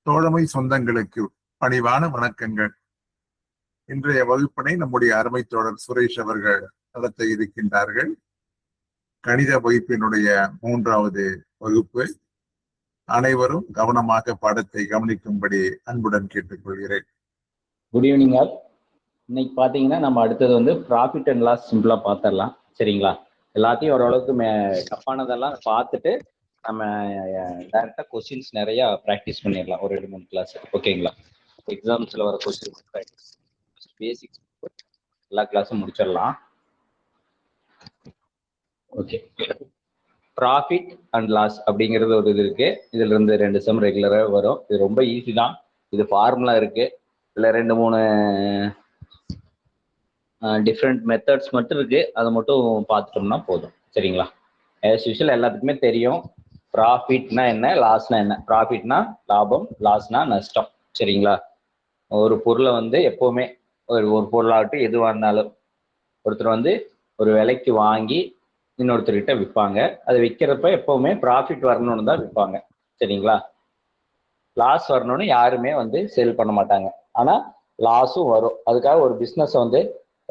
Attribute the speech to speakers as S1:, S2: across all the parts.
S1: தோழமை சொந்தங்களுக்கு பணிவான வணக்கங்கள். இன்றைய வகுப்பினை நம்முடைய அருமை தோழர் சுரேஷ் அவர்கள் நடத்த இருக்கின்றார்கள். கணித வகுப்பினுடைய 3வது வகுப்பு. அனைவரும் கவனமாக பாடத்தை கவனிக்கும்படி அன்புடன் கேட்டுக்கொள்கிறேன்.
S2: Good evening all. இன்னைக்கு பார்த்தீங்கன்னா நம்ம அடுத்தது வந்து ப்ராஃபிட் அண்ட் லாஸ் சிம்பிளா பார்த்துடலாம். சரிங்களா? எல்லாத்தையும் ஓரளவுக்கு தப்பானதெல்லாம் பார்த்துட்டு நம்ம டேரக்டா கொஸ்டின்ஸ் நிறைய ப்ராக்டிஸ் பண்ணிடலாம். ஒரு 2-3 கிளாஸ். ஓகேங்களா? எக்ஸாம்ஸ்ல வர கொஸ்டின்ஸ் ப்ராக்டிஸ் பேசிக்ஸ் எல்லா கிளாஸும் முடிச்சிடலாம். ஓகே. ப்ராஃபிட் அண்ட் லாஸ் அப்படிங்கிறது ஒரு இது இருக்கு. இதுல இருந்து 2 சம் ரெகுலரா வரும். இது ரொம்ப ஈஸி தான். இது ஃபார்முலா இருக்கு. இதுல 2-3 டிஃப்ரெண்ட் மெத்தட்ஸ் மட்டும் இருக்கு. அதை மட்டும் பார்த்துட்டோம்னா போதும். சரிங்களா? ஆஸ் யூஷுவல் எல்லாத்துக்குமே தெரியும் ப்ராஃபிட்னா என்ன, லாஸ்னா என்ன. ப்ராஃபிட்னா லாபம், லாஸ்னா நஷ்டம். சரிங்களா? ஒரு பொருளை வந்து எப்பவுமே ஒரு பொருளாகட்டும் எதுவாக இருந்தாலும் ஒருத்தர் வந்து ஒரு விலைக்கு வாங்கி இன்னொருத்தர்கிட்ட விற்பாங்க. அது விற்கிறப்ப எப்பவுமே ப்ராஃபிட் வரணும்னு தான் விற்பாங்க. சரிங்களா? லாஸ் வரணும்னு யாருமே வந்து சேல் பண்ண மாட்டாங்க. ஆனா லாஸும் வரும். அதுக்காக ஒரு பிஸ்னஸ் வந்து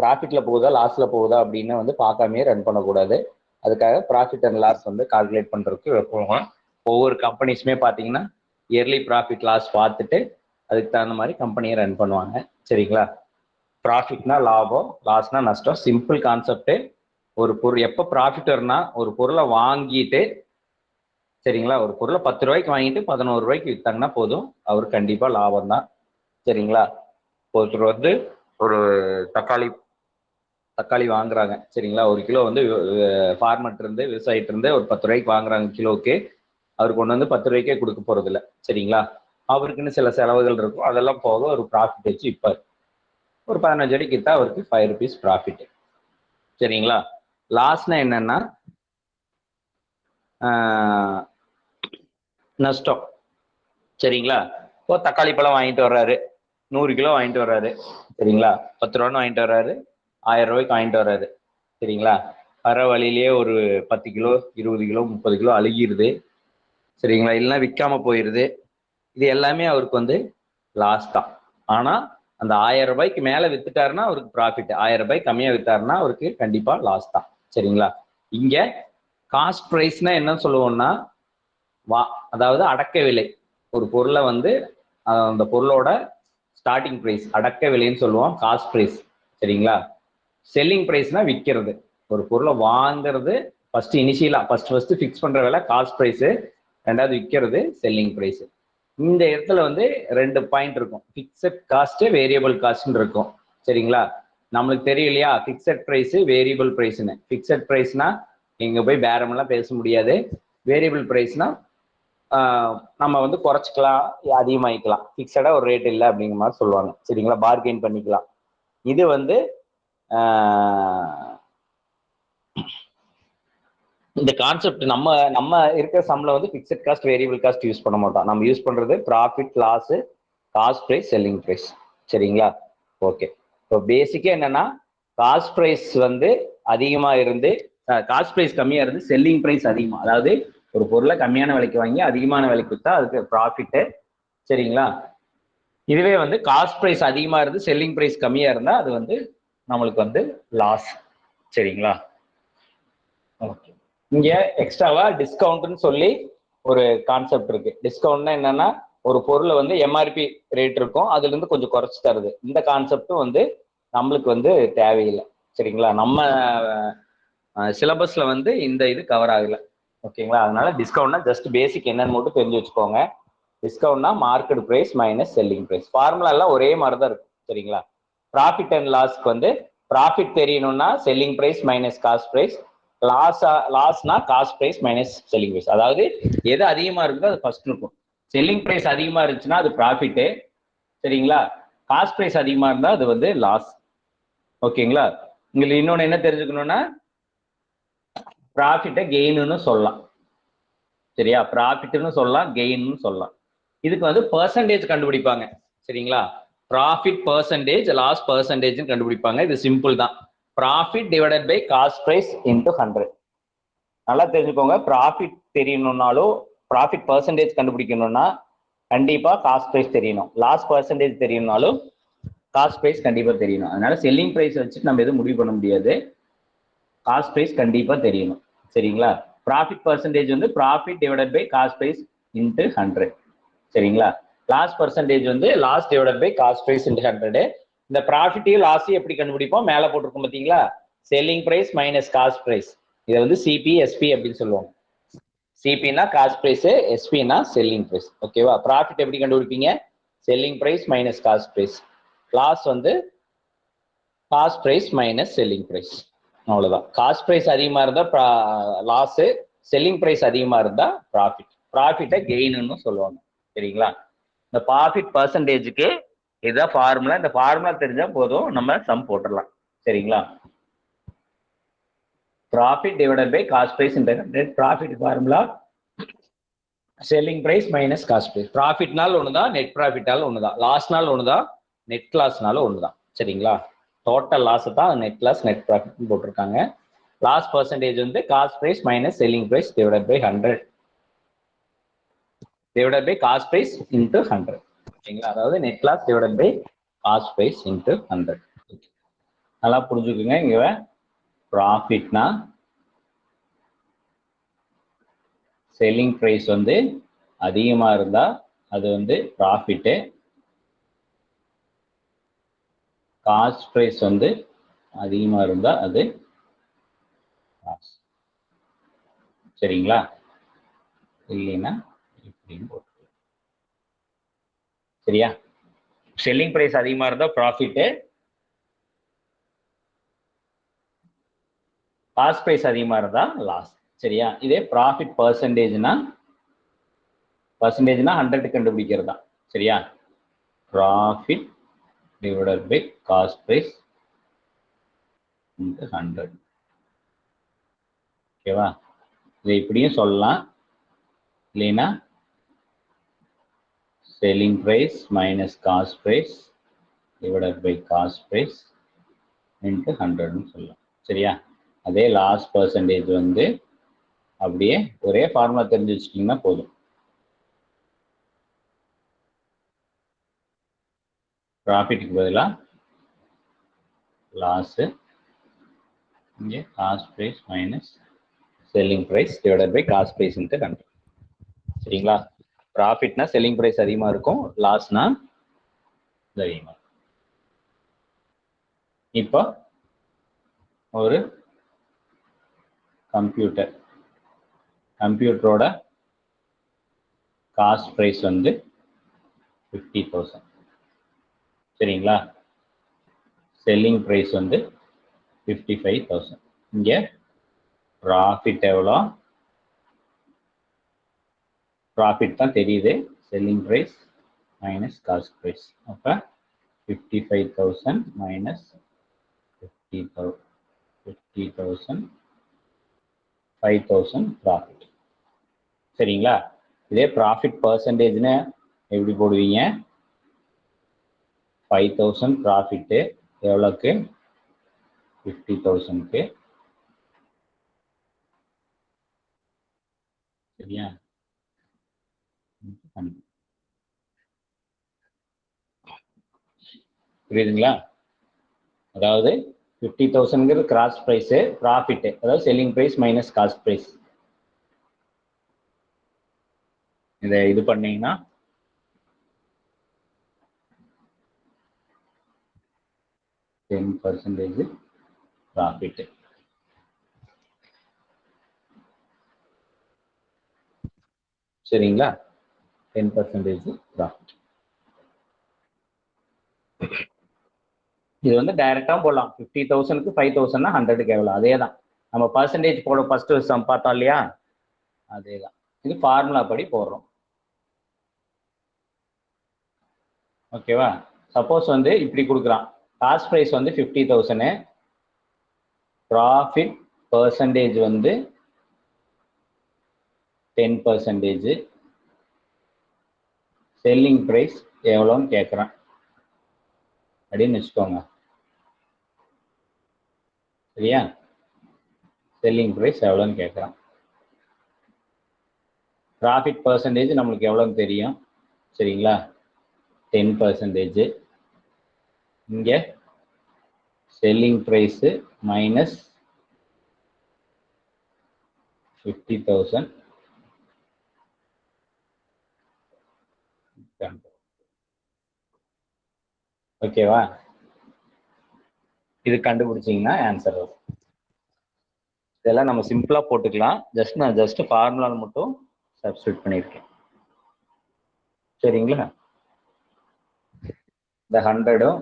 S2: ப்ராஃபிட்ல போகுதா லாஸ்ல போகுதா அப்படின்னு வந்து பார்க்காமே ரன் பண்ணக்கூடாது. அதுக்காக ப்ராஃபிட் அண்ட் லாஸ் வந்து கால்குலேட் பண்றதுக்கு வைப்போம். ஒவ்வொரு கம்பெனிஸுமே பார்த்தீங்கன்னா இயர்லி ப்ராஃபிட் லாஸ் பார்த்துட்டு அதுக்கு தகுந்த மாதிரி கம்பெனியை ரன் பண்ணுவாங்க. சரிங்களா? ப்ராஃபிட்னா லாபம், லாஸ்னா நஷ்டம். Simple concept. ஒரு பொருள் எப்போ ப்ராஃபிட் வரும்னா ஒரு பொருளை வாங்கிட்டு, சரிங்களா, ஒரு பொருளை 10 ரூபாய்க்கு வாங்கிட்டு 11 ரூபாய்க்கு விற்றாங்கன்னா போதும், அவர் கண்டிப்பா லாபம் தான். சரிங்களா? ஒருத்தர் வந்து ஒரு தக்காளி வாங்குறாங்க. சரிங்களா? ஒரு கிலோ வந்து ஃபார்மர்ட்ட இருந்து விவசாயிட்ட இருந்து ஒரு 10 ரூபாய்க்கு வாங்குறாங்க கிலோவுக்கு. அவர் கொண்டு வந்து 10 ரூபாய்க்கே கொடுக்க போறது இல்லை. சரிங்களா? அவருக்குன்னு சில செலவுகள் இருக்கும். அதெல்லாம் போக ஒரு ப்ராஃபிட் வச்சு விற்பார். ஒரு 15 அடிக்கு விற்றா அவருக்கு 5 rupees ப்ராஃபிட். சரிங்களா? லாஸ்னா என்னன்னா நஷ்டம். சரிங்களா? இப்போ தக்காளி பழம் வாங்கிட்டு வர்றாரு, 100 கிலோ வாங்கிட்டு வர்றாரு. சரிங்களா? 10 ரூபான்னு வாங்கிட்டு வர்றாரு, 1000 ரூபாய்க்கு வாங்கிட்டு வர்றாரு. சரிங்களா? வர வழியிலேயே ஒரு 10 கிலோ 20 கிலோ 30 கிலோ அழுகிருது. சரிங்களா? இல்லைன்னா விற்காம போயிருது. இது எல்லாமே அவருக்கு வந்து லாஸ் தான். ஆனா அந்த 1000 ரூபாய்க்கு மேல வித்துட்டாருன்னா அவருக்கு ப்ராஃபிட். 1000 ரூபாய்க்கு கம்மியா வித்தாருன்னா அவருக்கு கண்டிப்பா லாஸ் தான். சரிங்களா? இங்க காஸ்ட் பிரைஸ்னா என்ன சொல்லுவோம்னா அதாவது அடக்க விலை. ஒரு பொருளை வந்து அந்த பொருளோட ஸ்டார்டிங் பிரைஸ் அடக்க விலைன்னு சொல்லுவோம், காஸ்ட் பிரைஸ். சரிங்களா? செல்லிங் பிரைஸ்னா விற்கிறது. ஒரு பொருளை வாங்குறது ஃபர்ஸ்ட் இனிஷியலா ஃபர்ஸ்ட் ஃபிக்ஸ் பண்ற விலை காஸ்ட் பிரைஸ், ரெண்டாவது விற்கிறது செல்லிங் பிரைஸ். இந்த இடத்துல வந்து 2 பாயிண்ட் இருக்கும். ஃபிக்ஸட் காஸ்ட், வேரியபிள் காஸ்ட் இருக்கும். சரிங்களா? நம்மளுக்கு தெரியும் இல்லையா, ஃபிக்ஸட் பிரைஸ் வேரியபிள் பிரைஸ்னு. ஃபிக்ஸட் பிரைஸ்னா இங்க போய் பேரமெல்லாம் பேச முடியாது. வேரியபிள் பிரைஸ்னா நம்ம வந்து குறைச்சிக்கலாம், அதிகமாகிக்கலாம். ஃபிக்ஸடா ஒரு ரேட் இல்லை அப்படிங்கிற மாதிரி சொல்லுவாங்க. சரிங்களா? பார்கெயின் பண்ணிக்கலாம். இது வந்து இந்த கான்செப்ட் நம்ம இருக்கிற சம்ல வந்து fixed cost variable cost use பண்ண மாட்டோம். நம்ம யூஸ் பண்றது profit, loss, cost price, selling price. சரிங்களா? ஓகே. இப்போ பேசிக்கா என்னன்னா காஸ்ட் பிரைஸ் வந்து அதிகமா இருந்து காஸ்ட் பிரைஸ் கம்மியா இருந்து செல்லிங் பிரைஸ் அதிகமா, அதாவது ஒரு பொருளை கம்மியான விலைக்கு வாங்கி அதிகமான விலைக்கு விற்றா அதுக்கு ப்ராஃபிட். சரிங்களா? இதுவே வந்து காஸ்ட் பிரைஸ் அதிகமா இருந்து செல்லிங் பிரைஸ் கம்மியா இருந்தா அது வந்து நம்மளுக்கு வந்து லாஸ். சரிங்களா? ஓகே. இங்க எக்ஸ்ட்ராவா டிஸ்கவுண்ட்னு சொல்லி ஒரு கான்செப்ட் இருக்கு. டிஸ்கவுண்ட்னா என்னன்னா ஒரு பொருளை வந்து எம்ஆர்பி ரேட் இருக்கும், அதுல இருந்து கொஞ்சம் குறைச்சு தருது. இந்த கான்செப்டும் வந்து நம்மளுக்கு வந்து தேவையில்லை. சரிங்களா? நம்ம சிலபஸ்ல வந்து இந்த இது கவர் ஆகல. ஓகேங்களா? அதனால டிஸ்கவுண்ட்னா ஜஸ்ட் பேசிக் என்னன்னு மட்டும் தெரிஞ்சு வச்சுக்கோங்க. டிஸ்கவுண்ட்னா market price minus selling price. Formula எல்லாம் ஒரே மாதிரி தான் இருக்கும். சரிங்களா? ப்ராஃபிட் அண்ட் லாஸ்க்கு வந்து ப்ராஃபிட் தெரியணும்னா selling price minus cost price, லாஸ்னா cost price minus selling price. அதாவது எது அதிகமா இருக்குதோ அது ஃபர்ஸ்ட் இருக்கும். செல்லிங் பிரைஸ் அதிகமா இருந்துச்சுன்னா அது ப்ராஃபிட். சரிங்களா? காஸ்ட் பிரைஸ் அதிகமா இருந்தா அது வந்து லாஸ். ஓகேங்களா? உங்களுக்கு இன்னொன்னு என்ன தெரிஞ்சுக்கணும்னா ப்ராஃபிட்டை கெயின்னு சொல்லலாம். சரியா? ப்ராஃபிட்னு சொல்லலாம், கெயின்னு சொல்லலாம். இதுக்கு வந்து பெர்சன்டேஜ் கண்டுபிடிப்பாங்க. சரிங்களா? ப்ராஃபிட் பெர்சன்டேஜ், லாஸ் பெர்சன்டேஜ் கண்டுபிடிப்பாங்க. இது சிம்பிள் தான். Profit divided by cost price into 100. நல்லா தெரிஞ்சுக்கோங்க. ப்ராஃபிட் தெரியணும்னாலும் ப்ராஃபிட் பெர்சன்டேஜ் கண்டுபிடிக்கணும்னா கண்டிப்பா காஸ்ட் பிரைஸ் தெரியணும். லாஸ் பர்சன்டேஜ் தெரியணும்னாலும் காஸ்ட் பிரைஸ் கண்டிப்பா தெரியணும். அதனால செல்லிங் பிரைஸ் வச்சு நம்ம எதுவும் முடிவு பண்ண முடியாது. காஸ்ட் பிரைஸ் கண்டிப்பா தெரியணும். சரிங்களா? ப்ராஃபிட் பர்சன்டேஜ் வந்து profit divided by cost price into 100. சரிங்களா? லாஸ் பர்சன்டேஜ் வந்து loss divided by cost price into 100. இந்த ப்ராஃபிட்டையும் லாஸையும் எப்படி கண்டுபிடிப்போம்? மேல போட்டிருக்கோம் பாத்தீங்களா? Selling price minus cost price. இதை வந்து சிபி எஸ்பி அப்படின்னு சொல்லுவாங்க. சிபினா காஸ்ட் பிரைஸ், எஸ்பினா செல்லிங் பிரைஸ். ஓகேவா? ப்ராஃபிட் எப்படி கண்டுபிடிப்பீங்க? Selling price minus cost price. Loss வந்து cost price minus selling price. அவ்வளவுதான். காஸ்ட் பிரைஸ் அதிகமா இருந்தா லாஸ், செல்லிங் பிரைஸ் அதிகமா இருந்தா ப்ராஃபிட். ப்ராஃபிட்டை கெயின்னு சொல்லுவாங்க. சரிங்களா? இந்த ப்ராஃபிட் பர்சன்டேஜுக்கு இதுதான் ஃபார்முலா. இந்த ஃபார்முலா தெரிஞ்சா போதும், நம்ம சம் போட்டுடலாம். சரிங்களா? Profit divided by cost price into 100. Profit formula selling price minus cost price. ப்ராஃபிட்னால ஒண்ணுதான், நெட் ப்ராஃபிட்டால ஒண்ணுதான். லாஸ்னால ஒண்ணுதான், நெட் லாஸ்னால ஒண்ணுதான். சரிங்களா? டோட்டல் லாஸ் தான் நெட் லாஸ், நெட் ப்ராஃபிட் போட்டிருக்காங்க. லாஸ் பர்சன்டேஜ் வந்து cost price minus selling price divided by 100 divided by cost price into 100. சரிங்களா? அதாவது net loss divided by cost price into 100. நல்லா புரிஞ்சுக்குங்க. இங்க ப்ராஃபிட்னா செல்லிங் பிரைஸ் வந்து அதிகமா இருந்தா அது வந்து ப்ராஃபிட்டு, காஸ்ட் பிரைஸ் வந்து அதிகமா இருந்தா அது லாஸ். சரிங்களா? இல்லைன்னா இப்படின்னு போட்டுக்கலாம். சரியா? செல்லிங் பிரைஸ் அதிகமா இருந்தா ப்ராஃபிட்டு, காஸ்ட் பிரைஸ் அதிகமா இருந்தா லாஸ். சரியா? இதே ப்ராஃபிட் பர்சன்டேஜ்னா 100 கண்டுபிடிக்கிறதா. சரியா? Profit divided by cost price into 100. ஓகேவா? இதை இப்படியும் சொல்லலாம். இல்லைன்னா selling price minus cost price divided by cost price into 100ன்னு சொல்லலாம். சரியா? அதே லாஸ் பர்சன்டேஜ் வந்து அப்படியே ஒரே ஃபார்முலா தெரிஞ்சு வச்சுட்டீங்கன்னா போதும். ப்ராஃபிட்டுக்கு பதிலாக லாஸு, இங்கே cost price minus selling price divided by cost price into 100. சரிங்களா? ப்ராஃபிட்னா செல்லிங் பிரைஸ் அதிகமாக இருக்கும், லாஸ்னா அதிகமாக. இப்போ ஒரு கம்ப்யூட்டரோட காஸ்ட் பிரைஸ் வந்து 50,000. சரிங்களா? செல்லிங் பிரைஸ் வந்து 55,000. இங்கே ப்ராஃபிட் எவ்வளோ? ப்ராஃபிட் தான் தெரியுது, selling price minus cost price. அப்போ 55,000 மைனஸ் 50,000 5,000 ப்ராஃபிட். சரிங்களா? இதே ப்ராஃபிட் பர்சன்டேஜ்னு எப்படி போடுவீங்க? 5,000 ப்ராஃபிட்டு எவ்வளோக்கு? 50,000க்கு. சரியா? புரியுதுங்களா? அதாவது 50,000 கிராஸ் பிரைஸ், ப்ராஃபிட் அதாவது selling price minus cost price. இதை இது பண்ணீங்கன்னா 10% ப்ராஃபிட். சரிங்களா? 10% ப்ராஃபிட். இது வந்து டைரக்டா போடலாம். 50,000க்கு 5,000னா 100க்கு எவ்வளோ? அதே தான் நம்ம பர்சன்டேஜ் போட ஃபர்ஸ்ட் சம் பார்த்தோம் இல்லையா? அதே தான். இது ஃபார்முலா படி போடுறோம். ஓகேவா? சப்போஸ் வந்து இப்படி கொடுக்குறான், காஸ்ட் பிரைஸ் வந்து 50,000, ப்ராஃபிட் பர்சன்டேஜ் வந்து 10%, செல்லிங் பிரைஸ் எவ்வளோன்னு கேட்குறான் அப்படின்னு வச்சுக்கோங்க. சரியா? செல்லிங் பிரைஸ் எவ்வளோன்னு கேட்குறான். ப்ராஃபிட் பர்சன்டேஜ் நம்மளுக்கு எவ்வளோன்னு தெரியும், சரிங்களா? 10%. இங்க செல்லிங் பிரைஸ் மைனஸ் 50,000. ஓகேவா? இது கண்டுபிடிச்சீங்கன்னா ஆன்சர் வரும். இதெல்லாம் நம்ம சிம்பிளா போட்டுக்கலாம். நான் ஜஸ்ட் ஃபார்முலா மட்டும் சப்ஸ்டிட்யூட் பண்ணியிருக்கேன். சரிங்களா? இந்த 100ம்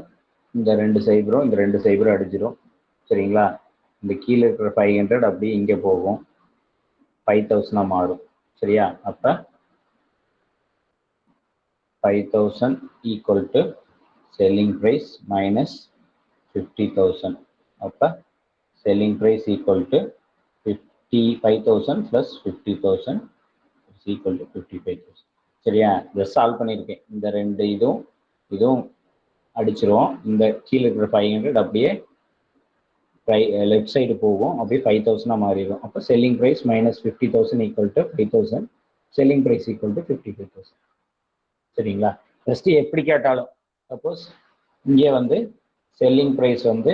S2: இந்த 2 சைபரும் இந்த 2 சைபரும் அடிச்சிடும். சரிங்களா? இந்த கீழே இருக்கிற 500 அப்படியே இங்கே போகும், 5,000 மாறும். சரியா? அப்ப 5,000 equal to selling price minus 50,000. அப்ப selling price equal to 55,000 plus 50,000 equal to 55,000. சரியா? இதை சால்வ் பண்ணியிருக்கேன். இந்த 2 இதுவும் அடிச்சிருவோம். இந்த கீழே இருக்கிற 500 அப்படியே லெஃப்ட் சைடு போகும், அப்படியே 5,000 மாறிடும். அப்போ selling price minus 50,000 equal to 5,000, selling price equal to 55,000. சரிங்களா? ஃபர்ஸ்ட் எப்படி கேட்டாலும், சப்போஸ் இங்கே வந்து செல்லிங் பிரைஸ் வந்து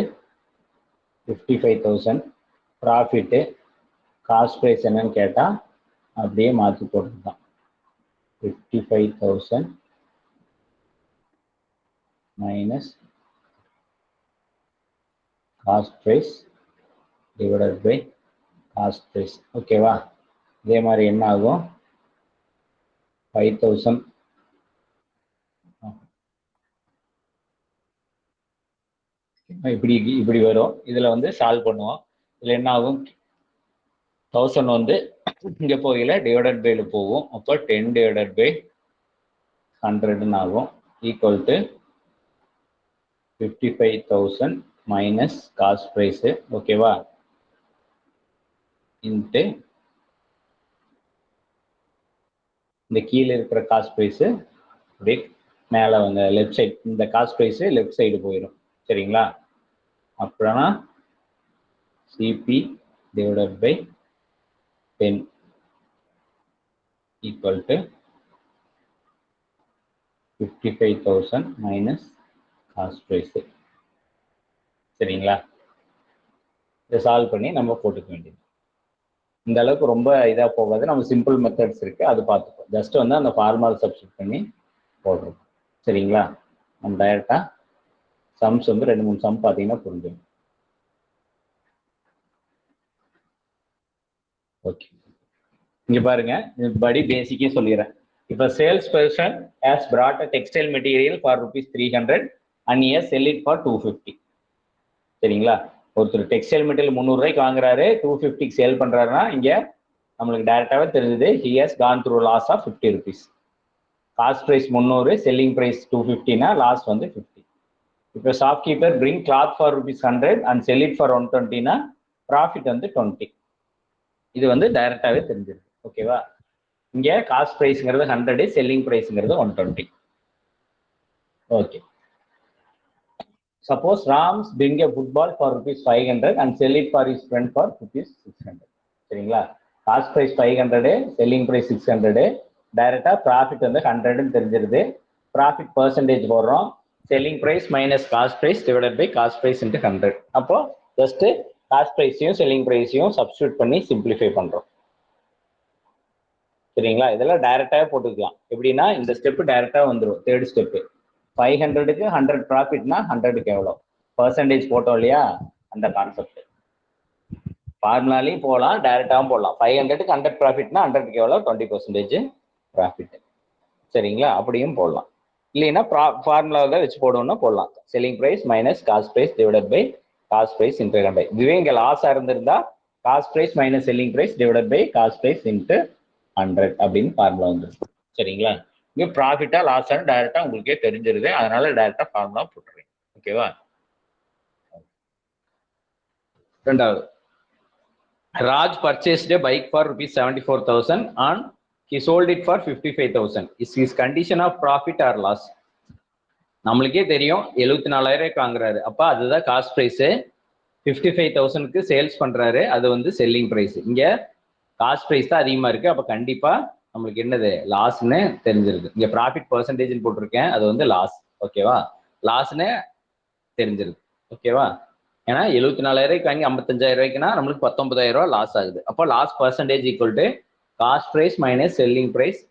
S2: 55,000, ப்ராஃபிட்டு காஸ்ட் பிரைஸ் என்னன்னு கேட்டா அப்படியே மாற்றி போட்டுதான் 55,000 minus cost price divided by cost price. ஓகேவா? இதே மாதிரி என்ன ஆகும், 5,000 இப்படி வரும். இதுல வந்து சால்வ் பண்ணுவோம். இதுல என்ன ஆகும், 1000 வந்து இங்க போகல டிவைடட் பைல போகும். அப்போ 10 டிவைடட் பை 100 ஆகும், equal to 55,000 minus cost price. ஓகேவா? இன்ட்டு இந்த கீழே இருக்கிற காஸ்ட் பிரைஸ் அப்படியே மேலே வந்து லெஃப்ட் சைடு, இந்த காஸ்ட் பிரைஸ் லெஃப்ட் சைடு போயிடும். சரிங்களா? அப்புறம்னா CP divided by 10 equal to 55,000 minus cost price. சரிங்களா? இதை சால்வ் பண்ணி நம்ம போட்டுக்க வேண்டியது. இந்த அளவுக்கு ரொம்ப இதாக போகாது, நம்ம சிம்பிள் மெத்தட்ஸ் இருக்கு, அது பார்த்துப்போம். ஜஸ்ட் வந்து அந்த ஃபார்முலா சப்ஸ்டிட்யூட் பண்ணி போடுறோம். சரிங்களா? நம்ம டைரக்டா சம்ஸ் வந்து 2-3 சம் பார்த்தீங்கன்னா புரிஞ்சுடும். ஓகே, இங்க பாருங்க, படி பேசிக்கே சொல்லிடுறேன். இப்போ sales person has brought a textile material for ₹300 and he has sell it for 250. சரிங்களா? ஒருத்தர் டெக்ஸ்டைல் மெட்டீரியல் 300 ரூபாய்க்கு வாங்குறாரு, 250க்கு சேல் பண்றாருன்னா இங்க நம்மளுக்கு டைரக்டாவே தெரிஞ்சது, he has gone through loss of 50 rupees. Cost price 300, selling price 250னா லாஸ் வந்து 50. இப்போ shopkeeper bring cloth for ₹100 and sell it for 120னா ப்ராஃபிட் வந்து 20. இது வந்து டைரக்டாவே தெரிஞ்சிருக்கு. ஓகேவா? இங்க காஸ்ட் பிரைஸ்ங்கிறது 100, செல்லிங் பிரைஸ்ங்கிறது 120. Okay, suppose Rams bring a football for ₹500 and sell it for his friend for ₹600. சரிங்களா? காஸ்ட் பிரைஸ் 500, செல்லிங் பிரைஸ் 600, டைரக்டா ப்ராஃபிட் வந்து 100 தெரிஞ்சிருது. ப்ராஃபிட் பெர்சன்டேஜ் போடுறோம், selling price minus cost price divided by cost price into 100. அப்போ just cost பிரைஸையும் செல்லிங் பிரைஸையும் substitute பண்ணி சிம்பிளிஃபை பண்றோம். சரிங்களா? இதெல்லாம் டைரக்டாவே போட்டுக்கலாம். எப்படின்னா இந்த ஸ்டெப் டைரக்டா வந்துடும். தேர்ட் ஸ்டெப் 500க்கு 100 ப்ராஃபிட்னா 100க்கு எவ்வளோ பர்சன்டேஜ் போட்டோம் இல்லையா, அந்த கான்செப்ட். ஃபார்முலாலையும் போகலாம், டைரக்டாகவும் போடலாம். 500க்கு 100 ப்ராஃபிட்னா 100க்கு எவ்வளோ 20% ப்ராஃபிட். சரிங்களா? அப்படியும் போடலாம். இல்லைன்னா ஃபார்முலாவில் வச்சு போடணும்னா போடலாம். Selling price minus cost price divided by cost price into 100. இதுவே இங்கே லாஸாக இருந்திருந்தா cost price minus selling price divided by cost price into 100 அப்படின்னு ஃபார்முலா வந்துடும். சரிங்களா? இங்கே ப்ராஃபிட்டா லாஸா டைரக்டா உங்களுக்கே தெரிஞ்சிருது, அதனால டைரக்டா ஃபார்முலா போட்டுறேன். ஓகேவா? ரெண்டாவது, Raj purchased a bike for ₹74,000 and he sold it for 55,000. Is his condition of profit or loss? நம்மளுக்கே தெரியும் 74,000 வாங்குறாரு, அப்ப அதுதான் காஸ்ட் பிரைஸ். 55,000க்கு சேல்ஸ் பண்றாரு, அது வந்து செல்லிங் பிரைஸ். இங்க காஸ்ட் பிரைஸ் தான் அதிகமா இருக்கு, அப்ப கண்டிப்பா நம்மளுக்கு என்னது லாஸ்ன்னு தெரிஞ்சிருக்கு. இங்க ப்ராஃபிட் பெர்சன்டேஜ் போட்டிருக்கேன், அது வந்து லாஸ். ஓகேவா, லாஸ்ன்னு தெரிஞ்சிருக்கு. ஓகேவா, ஏன்னா 74,000 வாங்கி 55,000 நம்மளுக்கு 19,000 லாஸ் ஆகுது. அப்போ loss percentage equal to cost price minus selling price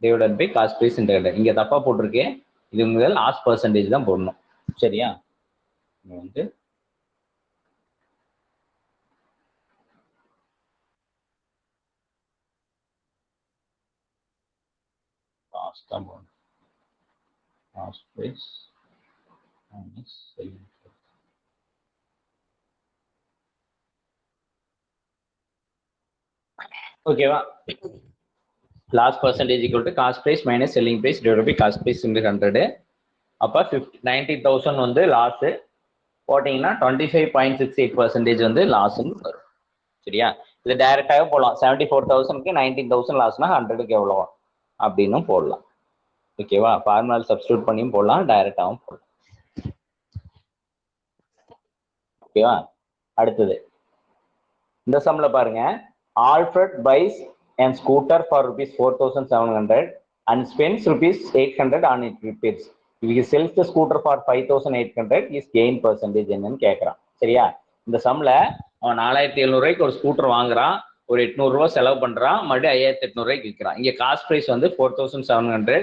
S2: divided by cost price integrated. இங்க தப்பா போட்டிருக்கேன், இது உங்க லாஸ் பெர்சன்டேஜ் தான் போடணும். சரியா, வந்து காஸ்ட் தான் போடணும். Cost price minus selling price. ஓகேவா, loss percentage equal to cost price minus selling price divided by cost price into 100. அப்போ 90,000 வந்து லாஸ் போட்டீங்கன்னா 25.68% வந்து லாஸ்ன்னு வரும். சரியா, இது டைரக்டாக போடலாம். 74,000க்கு 19,000 லாஸ்னா 100க்கு எவ்வளோ அப்படின்னு போடலாம். ஓகேவா, ஃபார்முலா சப்ஸ்டியூட் பண்ணியும் போடலாம், டைரக்டாகவும் போடலாம். ஓகேவா, அடுத்தது இந்த சம்ல பாருங்க. Alfred buys and scooter for ₹4,700 and spends ₹800 on its repairs. If he sells the scooter for 5,800, his gain percentage என்னன்னு கேட்கறான். சரியா, இந்த சம்ல அவன் 4,700 ஒரு ஸ்கூட்டர் வாங்குறான், ஒரு 800 ரூபாய் செலவு பண்றான், மறுபடியும் 5,800 விற்கிறான். இங்க காஸ்ட் பிரைஸ் வந்து 4,700,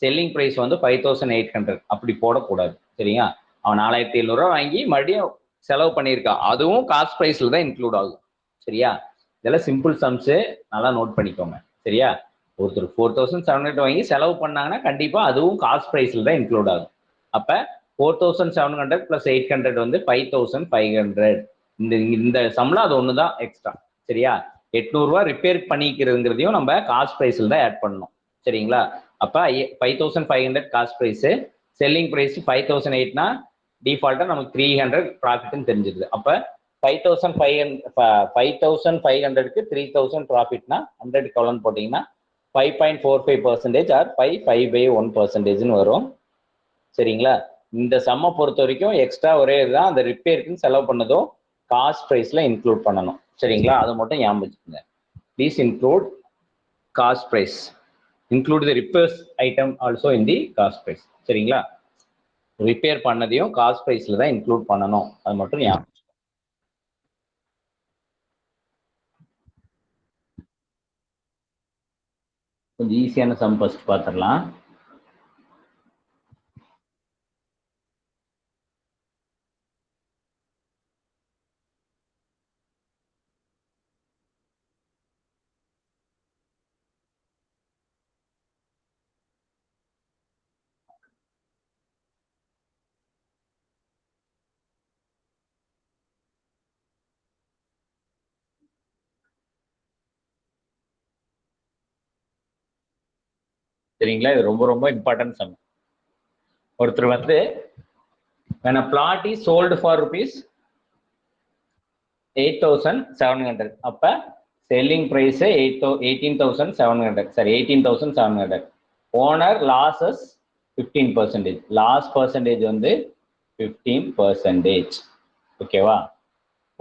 S2: செல்லிங் பிரைஸ் வந்து 5,800. அப்படி போடக்கூடாது. சரியா, அவன் 4,700 வாங்கி மறுபடியும் செலவு பண்ணியிருக்கான், அதுவும் காஸ்ட் பிரைஸ்ல தான் இன்க்ளூட் ஆகும். சரியா, இதெல்லாம் சிம்பிள் சம்ஸ், நல்லா நோட் பண்ணிக்கோங்க. சரியா, ஒருத்தர் 4,700 வாங்கி செலவு பண்ணாங்கன்னா கண்டிப்பா அதுவும் காஸ்ட் பிரைஸ்ல தான் இன்க்ளூட் ஆகும். அப்ப 4,700 பிளஸ் 800 வந்து 5,500. இந்த சம்ல அது ஒண்ணுதான் எக்ஸ்ட்ரா. சரியா, 800 ரூபாய் ரிப்பேர் பண்ணிக்கிறதுங்கிறதையும் நம்ம காஸ்ட் பிரைஸ்ல தான் ஆட் பண்ணணும். சரிங்களா, அப்ப 5,500 காஸ்ட் பிரைஸ், செல்லிங் பிரைஸ் 5,008னா டிஃபால்ட்டா நமக்கு 300 ப்ராஃபிட்னு தெரிஞ்சிருது. அப்ப 5,500க்கு 3,000 ப்ராஃபிட்னா 100 எவ்வளோன்னு போட்டீங்கன்னா 5.45% ஆர் 5/1% வரும். சரிங்களா, இந்த சம்மை பொறுத்த வரைக்கும் எக்ஸ்ட்ரா ஒரே இதுதான், அந்த ரிப்பேருக்குன்னு செலவு பண்ணதும் காஸ்ட் பிரைஸ்ல இன்க்ளூட் பண்ணணும். சரிங்களா, அதை மட்டும் ஞாபகம் வச்சுக்கோங்க. Please include cost price, include the repairs item also in the cost price. சரிங்களா, ரிப்பேர் பண்ணதையும் காஸ்ட் பிரைஸ்ல தான் இன்க்ளூட் பண்ணணும், அது மட்டும் ஞாபகம். கொஞ்சம் ஈஸியான சம் ஃபர்ஸ்ட் பார்த்துடலாம். சரிங்களா, இது ரொம்ப ரொம்ப இம்பார்ட்டன்ட் சம். ஒருத்தர் வந்து when a plot is sold for ₹8,700, அப்ப செல்லிங் பிரைஸ் 18,700. சரி, 18,700. Owner losses 15%. லாஸ் பர்சன்டேஜ் வந்து 15%. ஓகேவா,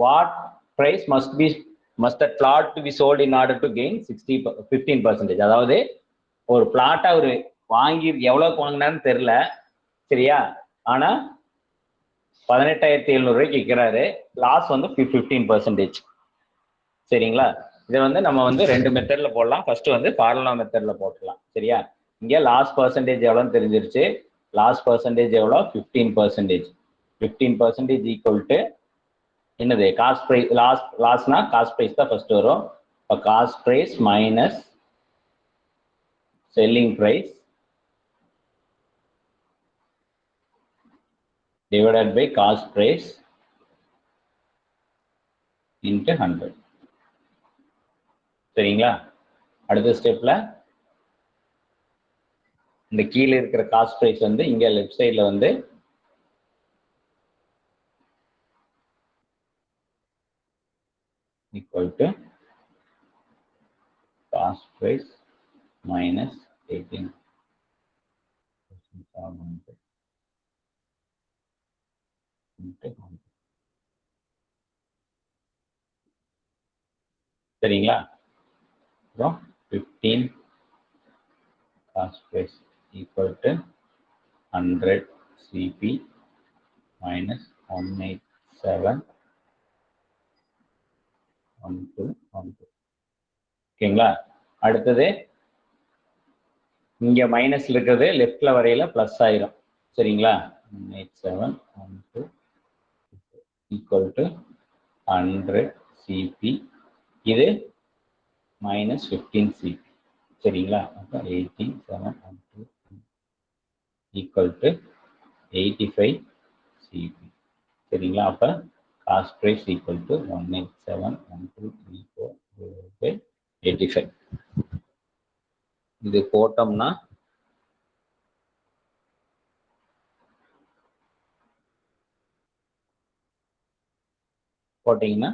S2: what price must that plot to be sold in order to gain 15%. அதாவது ஒரு பிளாட்டை ஒரு வாங்கி எவ்வளவுக்கு வாங்கினான்னு தெரியல. சரியா, ஆனா 18,700 விற்கிறாரு, லாஸ் வந்து 15%. சரிங்களா, இதை வந்து நம்ம வந்து ரெண்டு மெத்தட்ல போடலாம். ஃபர்ஸ்ட் வந்து ஃபார்முலா மெத்தட்ல போடலாம். சரியா, இங்க லாஸ் பர்சன்டேஜ் எவ்வளோன்னு தெரிஞ்சிருச்சு. லாஸ் பர்சன்டேஜ் எவ்வளோ, 15%. 15% ஈக்குவல் டு என்னது, காஸ்ட் பிரைஸ். லாஸ்னா காஸ்ட் பிரைஸ் தான் ஃபர்ஸ்ட் வரும். இப்போ cost price minus selling price divided by cost price into 100. சரிங்களா, அடுத்த ஸ்டெப்ல இந்த கீழே இருக்கிற காஸ்ட் பிரைஸ் வந்து இங்க லெஃப்ட் சைட்ல வந்து equal to cost price minus 18,700 into 100. சரிங்களா, அப்புறம் 15 cost price equal to 100 CP minus 187 1212. ஓகேங்களா? அடுத்தது இங்க மைனஸ்ல இருக்கிறது லெஃப்ட்ல வரையில பிளஸ் ஆயிரும். சரிங்களா? 187 ஈக்குவல் டு 100 CP, இது மைனஸ் 15 CP. சரிங்களா? அப்போ 187 ஈக்குவல் டு 85 CP. சரிங்களா? அப்போ காஸ்ட் ப்ரைஸ் ஈக்குவல் டு 1871234/85. இது போட்டோம்னா போட்டீங்கன்னா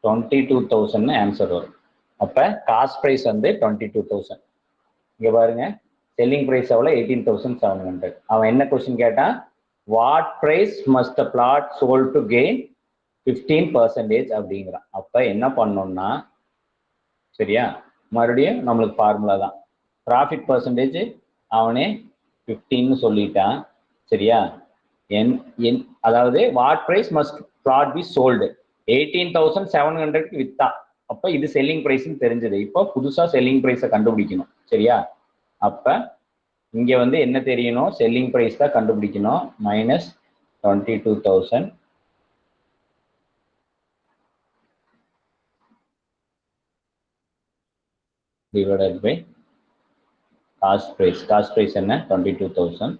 S2: 22,000 ஆன்சர் வரும். அப்ப காஸ்ட் பிரைஸ் வந்து 22,000. இங்க பாருங்க, செல்லிங் பிரைஸ் எவ்வளவு? 18,700. அவன் என்ன கொஸ்டின் கேட்டான்? What price must plot sold to gain 15% அப்படிங்கிறான். அப்ப என்ன பண்ணோம்னா, சரியா, மறுபடியும் நம்மளுக்கு ஃபார்முலா தான். ப்ராஃபிட் பர்சன்டேஜ் அவனே 15 சொல்லிட்டான். சரியா? அதாவது what price must plot be sold 18,700 வித்தா. அப்ப இது செல்லிங் பிரைஸ் தெரிஞ்சது. இப்போ புதுசா செல்லிங் பிரைஸை கண்டுபிடிக்கணும். சரியா? அப்ப இங்க வந்து என்ன தெரியணும்? செல்லிங் பிரைஸ் தான் கண்டுபிடிக்கணும். Minus 22,000 divided by cost price. Cost price என்ன? 22,000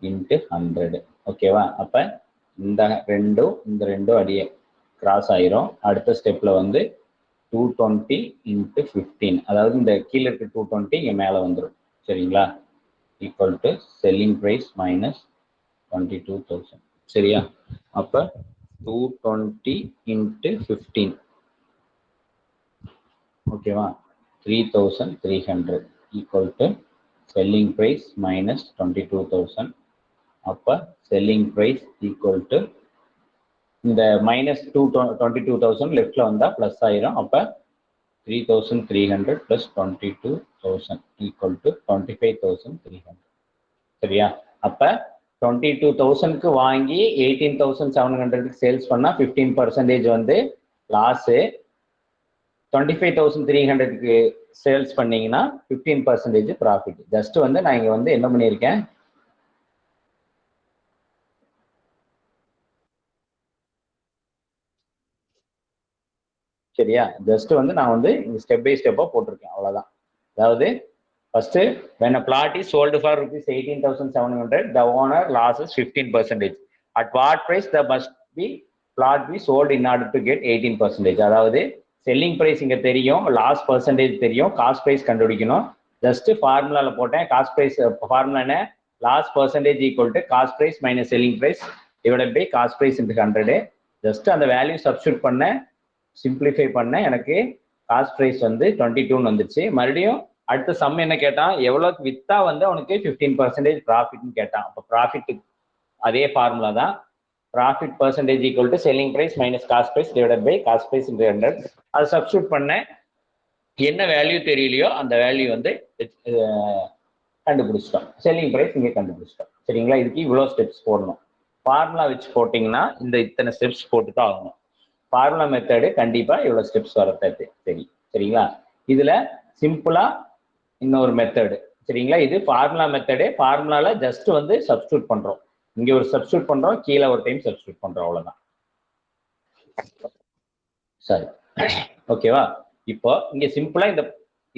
S2: into 100. ஓகேவா? அப்ப இந்த ரெண்டும் அடியே கிராஸ் ஆயிரும். அடுத்த ஸ்டெப்ல வந்து 220 into 15, அதாவது இந்த கீழே இருக்க 220 இங்க மேல வந்துடும். சரிங்களா? Equal to selling price minus 22,000. சரியா? அப்ப 220 into 15, ஓகேவா, 3,300 equal to selling price minus 22,000. அப்ப செல்லிங் பிரைஸ் ஈக்குவல் டு இந்த மைனஸ் 22,000 லெஃப்ட்ல வந்தா பிளஸ் ஆயிரும். அப்ப 3,300 பிளஸ் 22,000 ஈக்குவல் டு 25,300. சரியா? அப்ப 22,000க்கு வாங்கி 18,700க்கு சேல்ஸ் பண்ணா 15% வந்து லாஸ். 25,300க்கு சேல்ஸ் பண்ணீங்கன்னா 15% ப்ராஃபிட். ஜஸ்ட் வந்து நான் இங்க வந்து என்ன பண்ணியிருக்கேன், சரியா, ஜஸ்ட் வந்து நான் வந்து ஸ்டெப் பை ஸ்டெப்பா போட்டிருக்கேன், அவ்வளவுதான். அதாவது first when a plot is sold for rupees 18,700, the owner loses 15%. At what price the must be plot be sold in order to get 18%? அதாவது செல்லிங் பிரைஸ் இங்க தெரியும், லாஸ் பர்சன்டேஜ் தெரியும், காஸ்ட் பிரைஸ் கண்டுபிடிக்கணும். Just ஃபார்முலால போட்டேன். Cost price formula என்ன? Loss percentage equal to cost price minus selling price divided by cost price into 100. Just அந்த value substitute பண்ண, சிம்பிளிஃபை பண்ண, எனக்கு காஸ்ட் பிரைஸ் வந்து 22 வந்துச்சு. மறுபடியும் அடுத்த சம் என்ன கேட்டான்? எவ்வளவுக்கு வித்தா வந்து அவனுக்கு 15% ப்ராஃபிட்னு கேட்டான். அப்போ ப்ராஃபிட் அதே ஃபார்முலா தான். Profit percentage equal to selling price minus cost price divided by cost price into 100. அதை சப்ஸ்டியூட் பண்ண, என்ன வேல்யூ தெரியலையோ அந்த வேல்யூ வந்து கண்டுபிடிச்சிட்டோம். செல்லிங் பிரைஸ் இங்கே கண்டுபிடிச்சிட்டோம். சரிங்களா? இதுக்கு இவ்வளோ ஸ்டெப்ஸ் போடணும். ஃபார்முலா வச்சு போட்டிங்கன்னா இந்த இத்தனை ஸ்டெப்ஸ் போட்டு தான் ஆகணும். ஃபார்முலா மெத்தடு கண்டிப்பா இவ்வளவு ஸ்டெப்ஸ் வரது சரி. சரிங்களா? இதுல சிம்பிளா இன்னொரு மெத்தடு. சரிங்களா? இது ஃபார்முலா மெத்தடு. ஃபார்முலால ஜஸ்ட் வந்து சப்ஸ்டியூட் பண்றோம். இங்க ஒரு சப்ஸ்டியூட் பண்றோம், கீழே ஒரு டைம் சப்ஸ்டியூட் பண்றோம், அவ்வளவுதான். சரி, ஓகேவா? இப்போ இங்க சிம்பிளா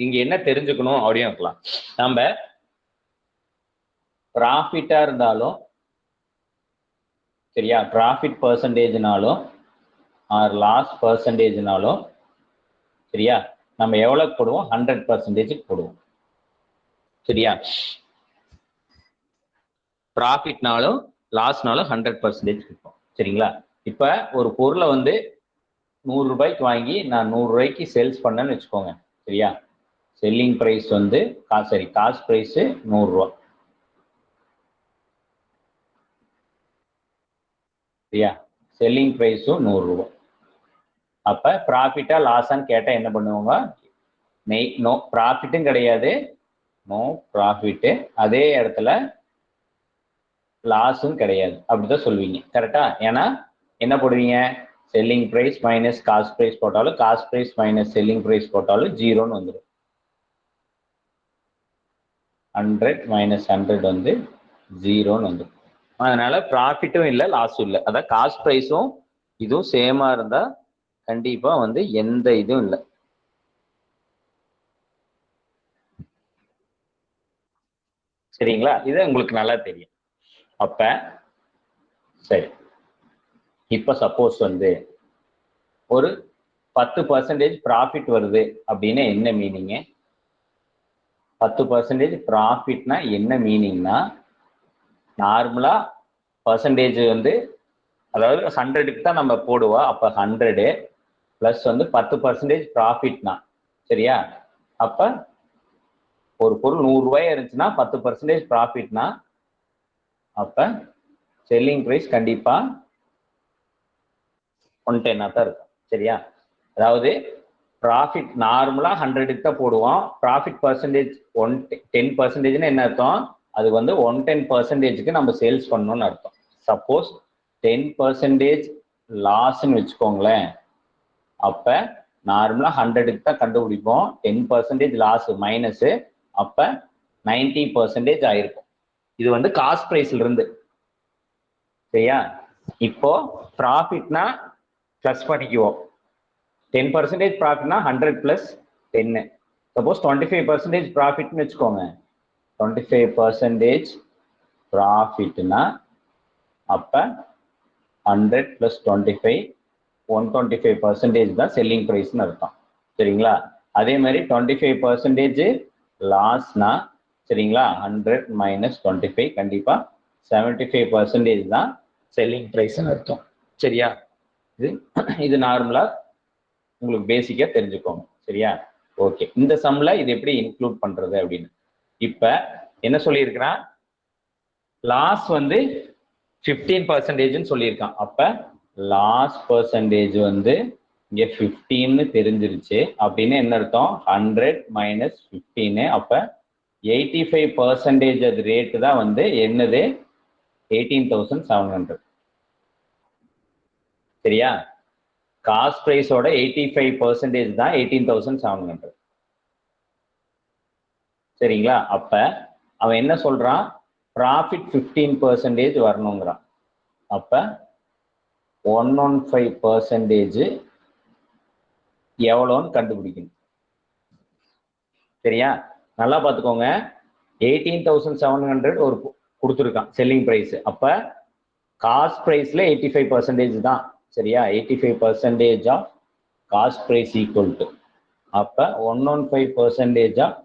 S2: இங்க என்ன தெரிஞ்சுக்கணும் அப்படின்னு இருக்கலாம். நம்ம ப்ராஃபிட்டா இருந்தாலும் சரியா, ப்ராஃபிட் பர்சன்டேஜ்னாலும் ஆர் லாஸ் பர்சன்டேஜ்னாலும் சரியா, நம்ம எவ்வளவு போடுவோம்? 100% போடுவோம். சரியா? ப்ராஃபிட்னாலும் லாஸ்னாலும் 100% இருக்கும். சரிங்களா? இப்ப ஒரு பொருளை வந்து 100 ரூபாய்க்கு வாங்கி நான் 100 ரூபாய்க்கு சேல்ஸ் பண்ணேன்னு வச்சுக்கோங்க. சரியா? செல்லிங் பிரைஸ் வந்து காஸ்ட் பிரைஸ் 100 ரூபா. சரியா? செல்லிங் பிரைஸும் 100 ரூபா. அப்ப ப்ராஃபிட்டா லாஸான்னு கேட்டா என்ன பண்ணுவாங்க? நோ ப்ராஃபிட்டும் கிடையாது, நோ ப்ராஃபிட், அதே இடத்துல லாஸும் கிடையாது, அப்படிதான் சொல்லுவீங்க. கரெக்டா? ஏன்னா என்ன போடுவீங்க, selling price minus cost price போட்டாலும், cost price minus selling price போட்டாலும் ஜீரோன்னு வந்துடும். 100 மைனஸ் 100 வந்து ஜீரோன்னு வந்துடும். அதனால ப்ராஃபிட்டும் இல்லை லாஸும் இல்லை. அதான் காஸ்ட் ப்ரைஸும் இதுவும் சேமா இருந்தா கண்டிப்பா வந்து எந்த இதுவும் இல்லை. சரிங்களா? இது உங்களுக்கு நல்லா தெரியும். அப்ப சரி, இப்ப சப்போஸ் வந்து ஒரு 10% ப்ராஃபிட் வருது அப்படின்னா என்ன மீனிங்? 10% ப்ராஃபிட்னா என்ன மீனிங்னா, நார்மலா பர்சன்டேஜ் வந்து அதாவது 100க்கு தான் நம்ம போடுவோம். அப்ப 100 பிளஸ் வந்து 10% ப்ராஃபிட்னா, சரியா? அப்ப ஒரு பொருள் 100 ரூபாய் இருந்துச்சுன்னா 10% ப்ராஃபிட்னா அப்ப செல்லிங் பிரைஸ் கண்டிப்பா 110 தான் இருக்கும். சரியா? அதாவது ப்ராஃபிட் நார்மலா 100க்கு தான் போடுவோம். ப்ராஃபிட் பர்சன்டேஜ் 10%ன்னு என்ன அர்த்தம்? அது வந்து 110%க்கு நம்ம சேல்ஸ் பண்ணணும்னு அர்த்தம். சப்போஸ் 10% லாஸ்ன்னு வச்சுக்கோங்களேன். அப்ப நார்மலா 100க்கு தான் கண்டுபிடிப்போம். 10% லாஸ் மைனஸ், அப்ப 90% ஆயிருக்கும். இது வந்து காஸ்ட் பிரைஸ்ல இருந்து. சரியா? இப்போ ப்ராஃபிட்னா பிளஸ் பண்ணிக்குவோம். 10% ப்ராஃபிட்னா 100 பிளஸ் 10. சப்போஸ் 25% ப்ராஃபிட்னு வச்சுக்கோங்க. 25% ப்ராஃபிட்னா அப்ப 100 பிளஸ் 25 125% தான் செல்லிங் பிரைஸ்னு அர்த்தம். சரிங்களா? அதே மாதிரி 25% லாஸ்னா, சரிங்களா, 100 மைனஸ் 25 கண்டிப்பா 75% தான் செல்லிங் பிரைஸ்னு அர்த்தம். சரியா? இது நார்மலா உங்களுக்கு பேசிக்கா தெரிஞ்சுக்கோங்க. சரியா? ஓகே. இந்த சம்ல இது எப்படி இன்க்ளூட் பண்றது அப்படின்னு இப்ப என்ன சொல்லியிருக்கிறான், லாஸ் வந்து 15% சொல்லியிருக்கான். அப்ப லாஸ் பர்சன்டேஜ் வந்து இங்க 15 தெரிஞ்சிருச்சு. அப்படின்னு என்ன அர்த்தம், 100 மைனஸ் 15. அப்ப 85% அது ரேட்டு தான் வந்து என்னது, 18,700. சரியா? காஸ்ட் பிரைஸோட 85% தான் 18,700. சரிங்களா? அப்ப அவன் என்ன சொல்றான், ப்ராஃபிட் 15% வரணுங்கிறான். அப்ப 115% எவ்வளோன்னு கண்டுபிடிக்கணும். சரியா? நல்லா பார்த்துக்கோங்க. 18,700 ஒரு கொடுத்துருக்கான் செல்லிங் பிரைஸ். அப்ப காஸ்ட் பிரைஸ்ல 85% தான். சரியா? 85% of cost price equal to, அப்ப 115% ஆஃப்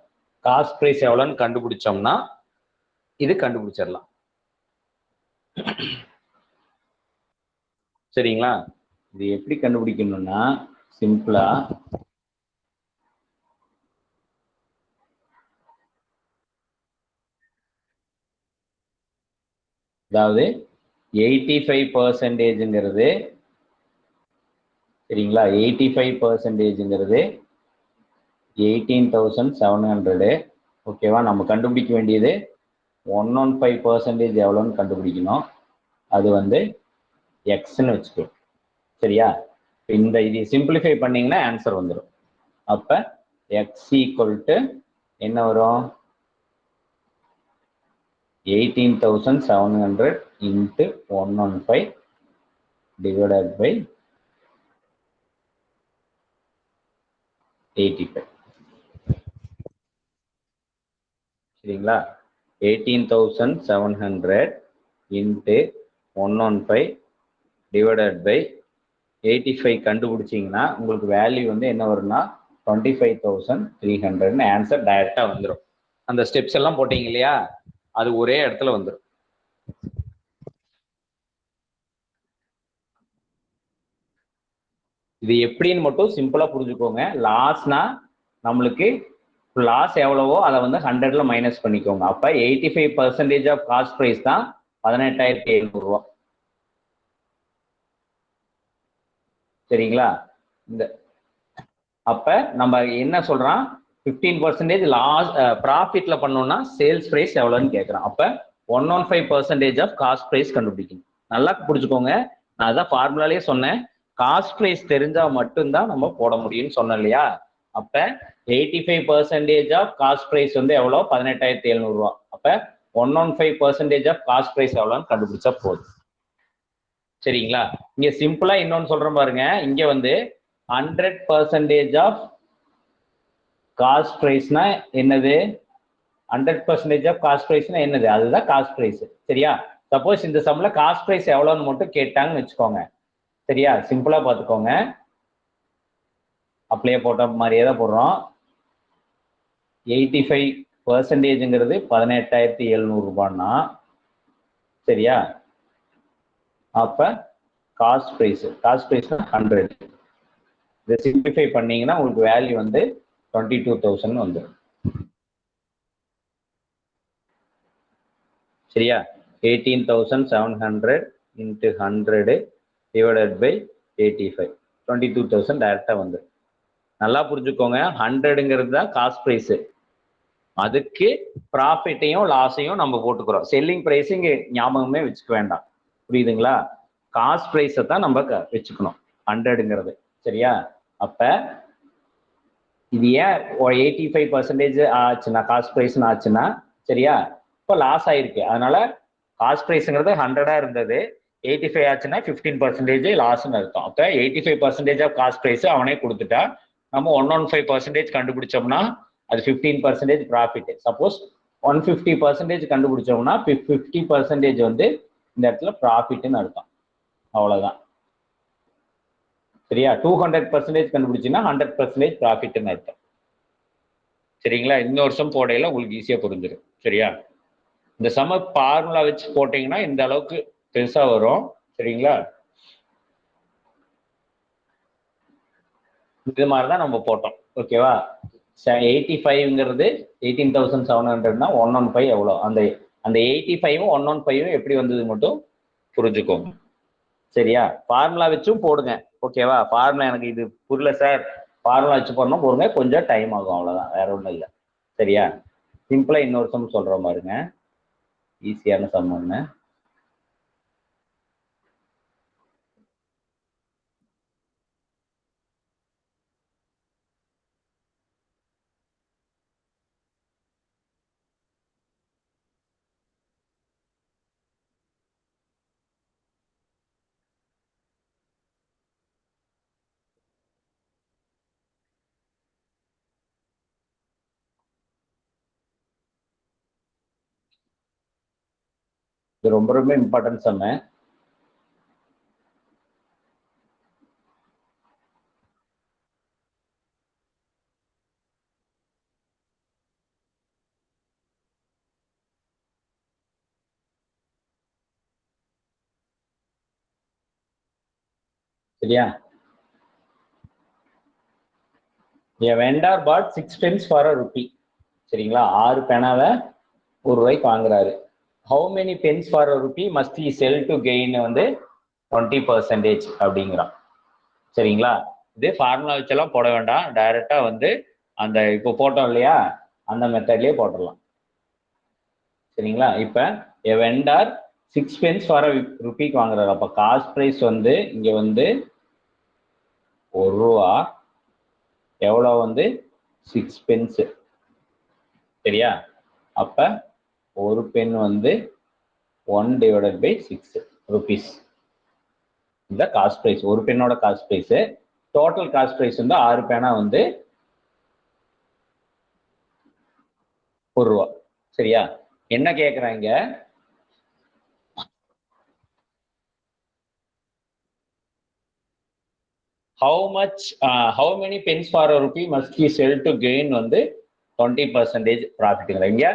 S2: காஸ்ட் பிரைஸ் எவ்வளோன்னு கண்டுபிடிச்சோம்னா இது கண்டுபிடிச்சிடலாம். சரிங்களா? இது எப்படி கண்டுபிடிக்கணும்னா சிம்பிளா அதாவது 85%ங்கிறது, சரிங்களா, 85%ங்கிறது 18,700. ஓகேவா? நம்ம கண்டுபிடிக்க வேண்டியது 115% எவ்வளோன்னு கண்டுபிடிக்கணும். அது வந்து எக்ஸ்ன்னு வச்சுக்கோ. சரியா? இந்த இது சிம்பிளிஃபை பண்ணீங்கன்னா ஆன்சர் வந்துடும். அப்ப எக்ஸ் ஈக்குவல் டு என்ன வரும், 18,700 இன்ட்டு 115 டிவைடட் பை 85. சரிங்களா? 18,700 இன்ட்டு 115 டிவைடட் பை 85 கண்டுபிடிச்சிங்கன்னா உங்களுக்கு வேல்யூ வந்து என்ன வரும்னா 25,300 ஆன்சர் டைரக்டா வந்துடும். அந்த ஸ்டெப்ஸ் எல்லாம் போட்டீங்க இல்லையா, அது ஒரே இடத்துல வந்துடும். இது எப்படின்னு மட்டும் சிம்பிளா புரிஞ்சுக்கோங்க. லாஸ்னா நம்மளுக்கு லாஸ் எவ்வளவோ அதை வந்து 100ல மைனஸ் பண்ணிக்கோங்க. அப்ப 85% ஆஃப் காஸ்ட் பிரைஸ் தான் 18,700 ரூபா. சரிங்களா? இந்த அப்ப நம்ம என்ன சொல்றான், 15% லாஸ் ப்ராஃபிட்ல பண்ணோம்னா சேல்ஸ் பிரைஸ் எவ்வளோன்னு கேட்குறான். அப்போ 115% ஆஃப் காஸ்ட் பிரைஸ் கண்டுபிடிக்கணும். நல்லா புரிஞ்சுக்கோங்க. நான் அதான் ஃபார்முலாலேயே சொன்னேன், காஸ்ட் பிரைஸ் தெரிஞ்சா மட்டும்தான் நம்ம போட முடியும்னு சொன்னோம் இல்லையா. அப்ப 85% ஆஃப் காஸ்ட் பிரைஸ் வந்து எவ்வளோ? 18,700 ரூபா. அப்ப 115% ஆஃப் காஸ்ட் பிரைஸ் எவ்வளோன்னு கண்டுபிடிச்சா போதும். சரிங்களா? இங்க சிம்பிளா இன்னொன்னு சொல்றேன் பாருங்க. இங்க வந்து 100% ஆஃப் காஸ்ட் பிரைஸ்னா என்னது? 100% ஆஃப் காஸ்ட் பிரைஸ்னா என்னது? அதுதான் காஸ்ட் பிரைஸ். சரியா? சப்போஸ் இந்த சம்ல காஸ்ட் பிரைஸ் எவ்வளோன்னு மட்டும் கேட்டாங்கன்னு வச்சுக்கோங்க. சரியா? சிம்பிளா பார்த்துக்கோங்க. அப்படியே போட்ட மாதிரியே தான் போடுறோம். 85%ங்கிறது 18,700 ரூபான்னா, சரியா? அப்ப காஸ்ட் பிரைஸ் 100. இதை சிம்பிளிஃபை பண்ணீங்கன்னா உங்களுக்கு வேல்யூ வந்து 22,000 வந்துடும். சரியா? 18,700 into 100 divided by 85, 22,000 டைரக்டா வந்து. நல்லா புரிஞ்சுக்கோங்க, 100ங்கிறது தான் காஸ்ட் பிரைஸ். அதுக்கு ப்ராஃபிட்டையும் லாஸையும் நம்ம போட்டுக்கிறோம். செல்லிங் பிரைஸ் இங்க ஞாபகமே வச்சுக்க வேண்டாம். புரியுதுங்களா? காஸ்ட் பிரைஸை தான் நம்ம வச்சுக்கணும் 100ங்கிறது. சரியா? அப்ப இது ஏன் 85% ஆச்சுன்னா காஸ்ட் பிரைஸ் ஆச்சுன்னா, சரியா, இப்போ லாஸ் ஆயிருக்கு. அதனால காஸ்ட் பிரைஸ்ங்கிறது 100 இருந்தது, 85 ஆச்சுன்னா 15% லாஸ்ன்னு அர்த்தம். அப்ப 85% ஆஃப் காஸ்ட் பிரைஸ் அவனே கொடுத்துட்டா, நம்ம 115% கண்டுபிடிச்சோம்னா அது 15% ப்ராஃபிட். சப்போஸ் 150% கண்டுபிடிச்சோம்னா 50% வந்து இந்த இடத்துல ப்ராஃபிட்னு அர்த்தம். அவ்வளவுதான். சரியா? 200% கண்டுபிடிச்சுன்னா 100% ப்ராஃபிட்னு அர்த்தம். சரிங்களா? இந்த வருஷம் போடையில உங்களுக்கு ஈஸியா புரிஞ்சிடும். சரியா? இந்த சம ஃபார்முலா வச்சு போட்டீங்கன்னா இந்த அளவுக்கு பெருசா வரும். சரிங்களா? இது மாதிரிதான் நம்ம போட்டோம். ஓகேவா? 85ங்கிறது 18,700னா 115 எவ்வளோ? அந்த 85ம் 115ம் எப்படி வந்தது மட்டும் புரிஞ்சுக்கோங்க. சரியா? ஃபார்முலா வச்சும் போடுங்க. ஓகேவா? ஃபார்முலா எனக்கு இது புரியல சார், ஃபார்முலா வச்சு போடணும் போடுங்க, கொஞ்சம் டைம் ஆகும், அவ்வளவுதான், வேற ஒன்றும் இல்லை. சரியா? சிம்பிளா இன்னொரு சம் சொல்றோம் பாருங்க, ஈஸியான சம் ஒண்ணு. இது ரொம்ப ரொம்ப இம்பார்ட்டன்ட் சம். சரியா? A vendor bought 6 pens for a rupee. சரிங்களா? 6 பேனாவை ₹1 வாங்குறாரு. How many pens for a rupee must he sell to gain வந்து 20% அப்படிங்கிறான். சரிங்களா? இது ஃபார்முலா வச்செல்லாம் போட வேண்டாம், டைரக்டா வந்து அந்த இப்போ போட்டோம் இல்லையா, அந்த மெத்தட்லயே போட்டுடலாம். சரிங்களா? இப்ப a vendor 6 pens for a rupee வாங்குறாரு. அப்ப காஸ்ட் பிரைஸ் வந்து இங்க வந்து ₹1, எவ்வளவு வந்து 6 pens. சரியா? அப்ப ஒரு பென் வந்து 1/6 rupees. இந்த காஸ்ட் பிரைஸ், ஒரு பெண்ணோட cost price. Total cost price வந்து 6 பேனா வந்து ₹1. சரியா? என்ன கேக்குறாங்க? how many pens for a rupee must he sell to gain வந்து 20% ப்ராஃபிட்டுங்கிற. இங்க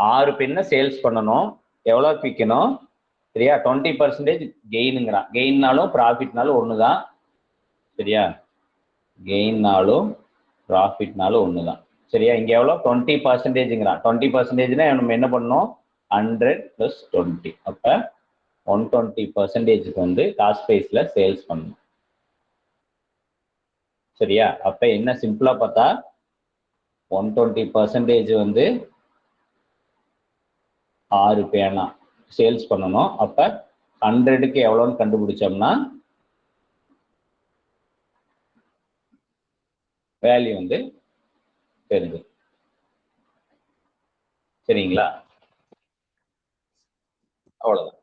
S2: 6 பெண்ணை சேல்ஸ் பண்ணணும், எவ்வளவு விற்கணும்? சரியா? 20% கெயினுங்கிறான். கெயின்னாலும் ப்ராஃபிட்னாலும் ஒண்ணுதான். சரியா? கெயின்னாலும் ப்ராஃபிட்னாலும் ஒண்ணுதான். சரியா? இங்க எவ்வளவு? 20%ங்கிறான். 20%னா நம்ம என்ன பண்ணணும்? 100 + 20. அப்ப 120% வந்து காஸ்ட் பிரைஸ்ல சேல்ஸ் பண்ணணும். சரியா? அப்ப என்ன சிம்பிளா பார்த்தா 120% வந்து 6 பேனா சேல்ஸ் பண்ணணும். அப்ப 100க்கு எவ்வளோன்னு கண்டுபிடிச்சோம்னா வேல்யூ வந்து தெரிஞ்சு. சரிங்களா? அவ்வளவுதான்.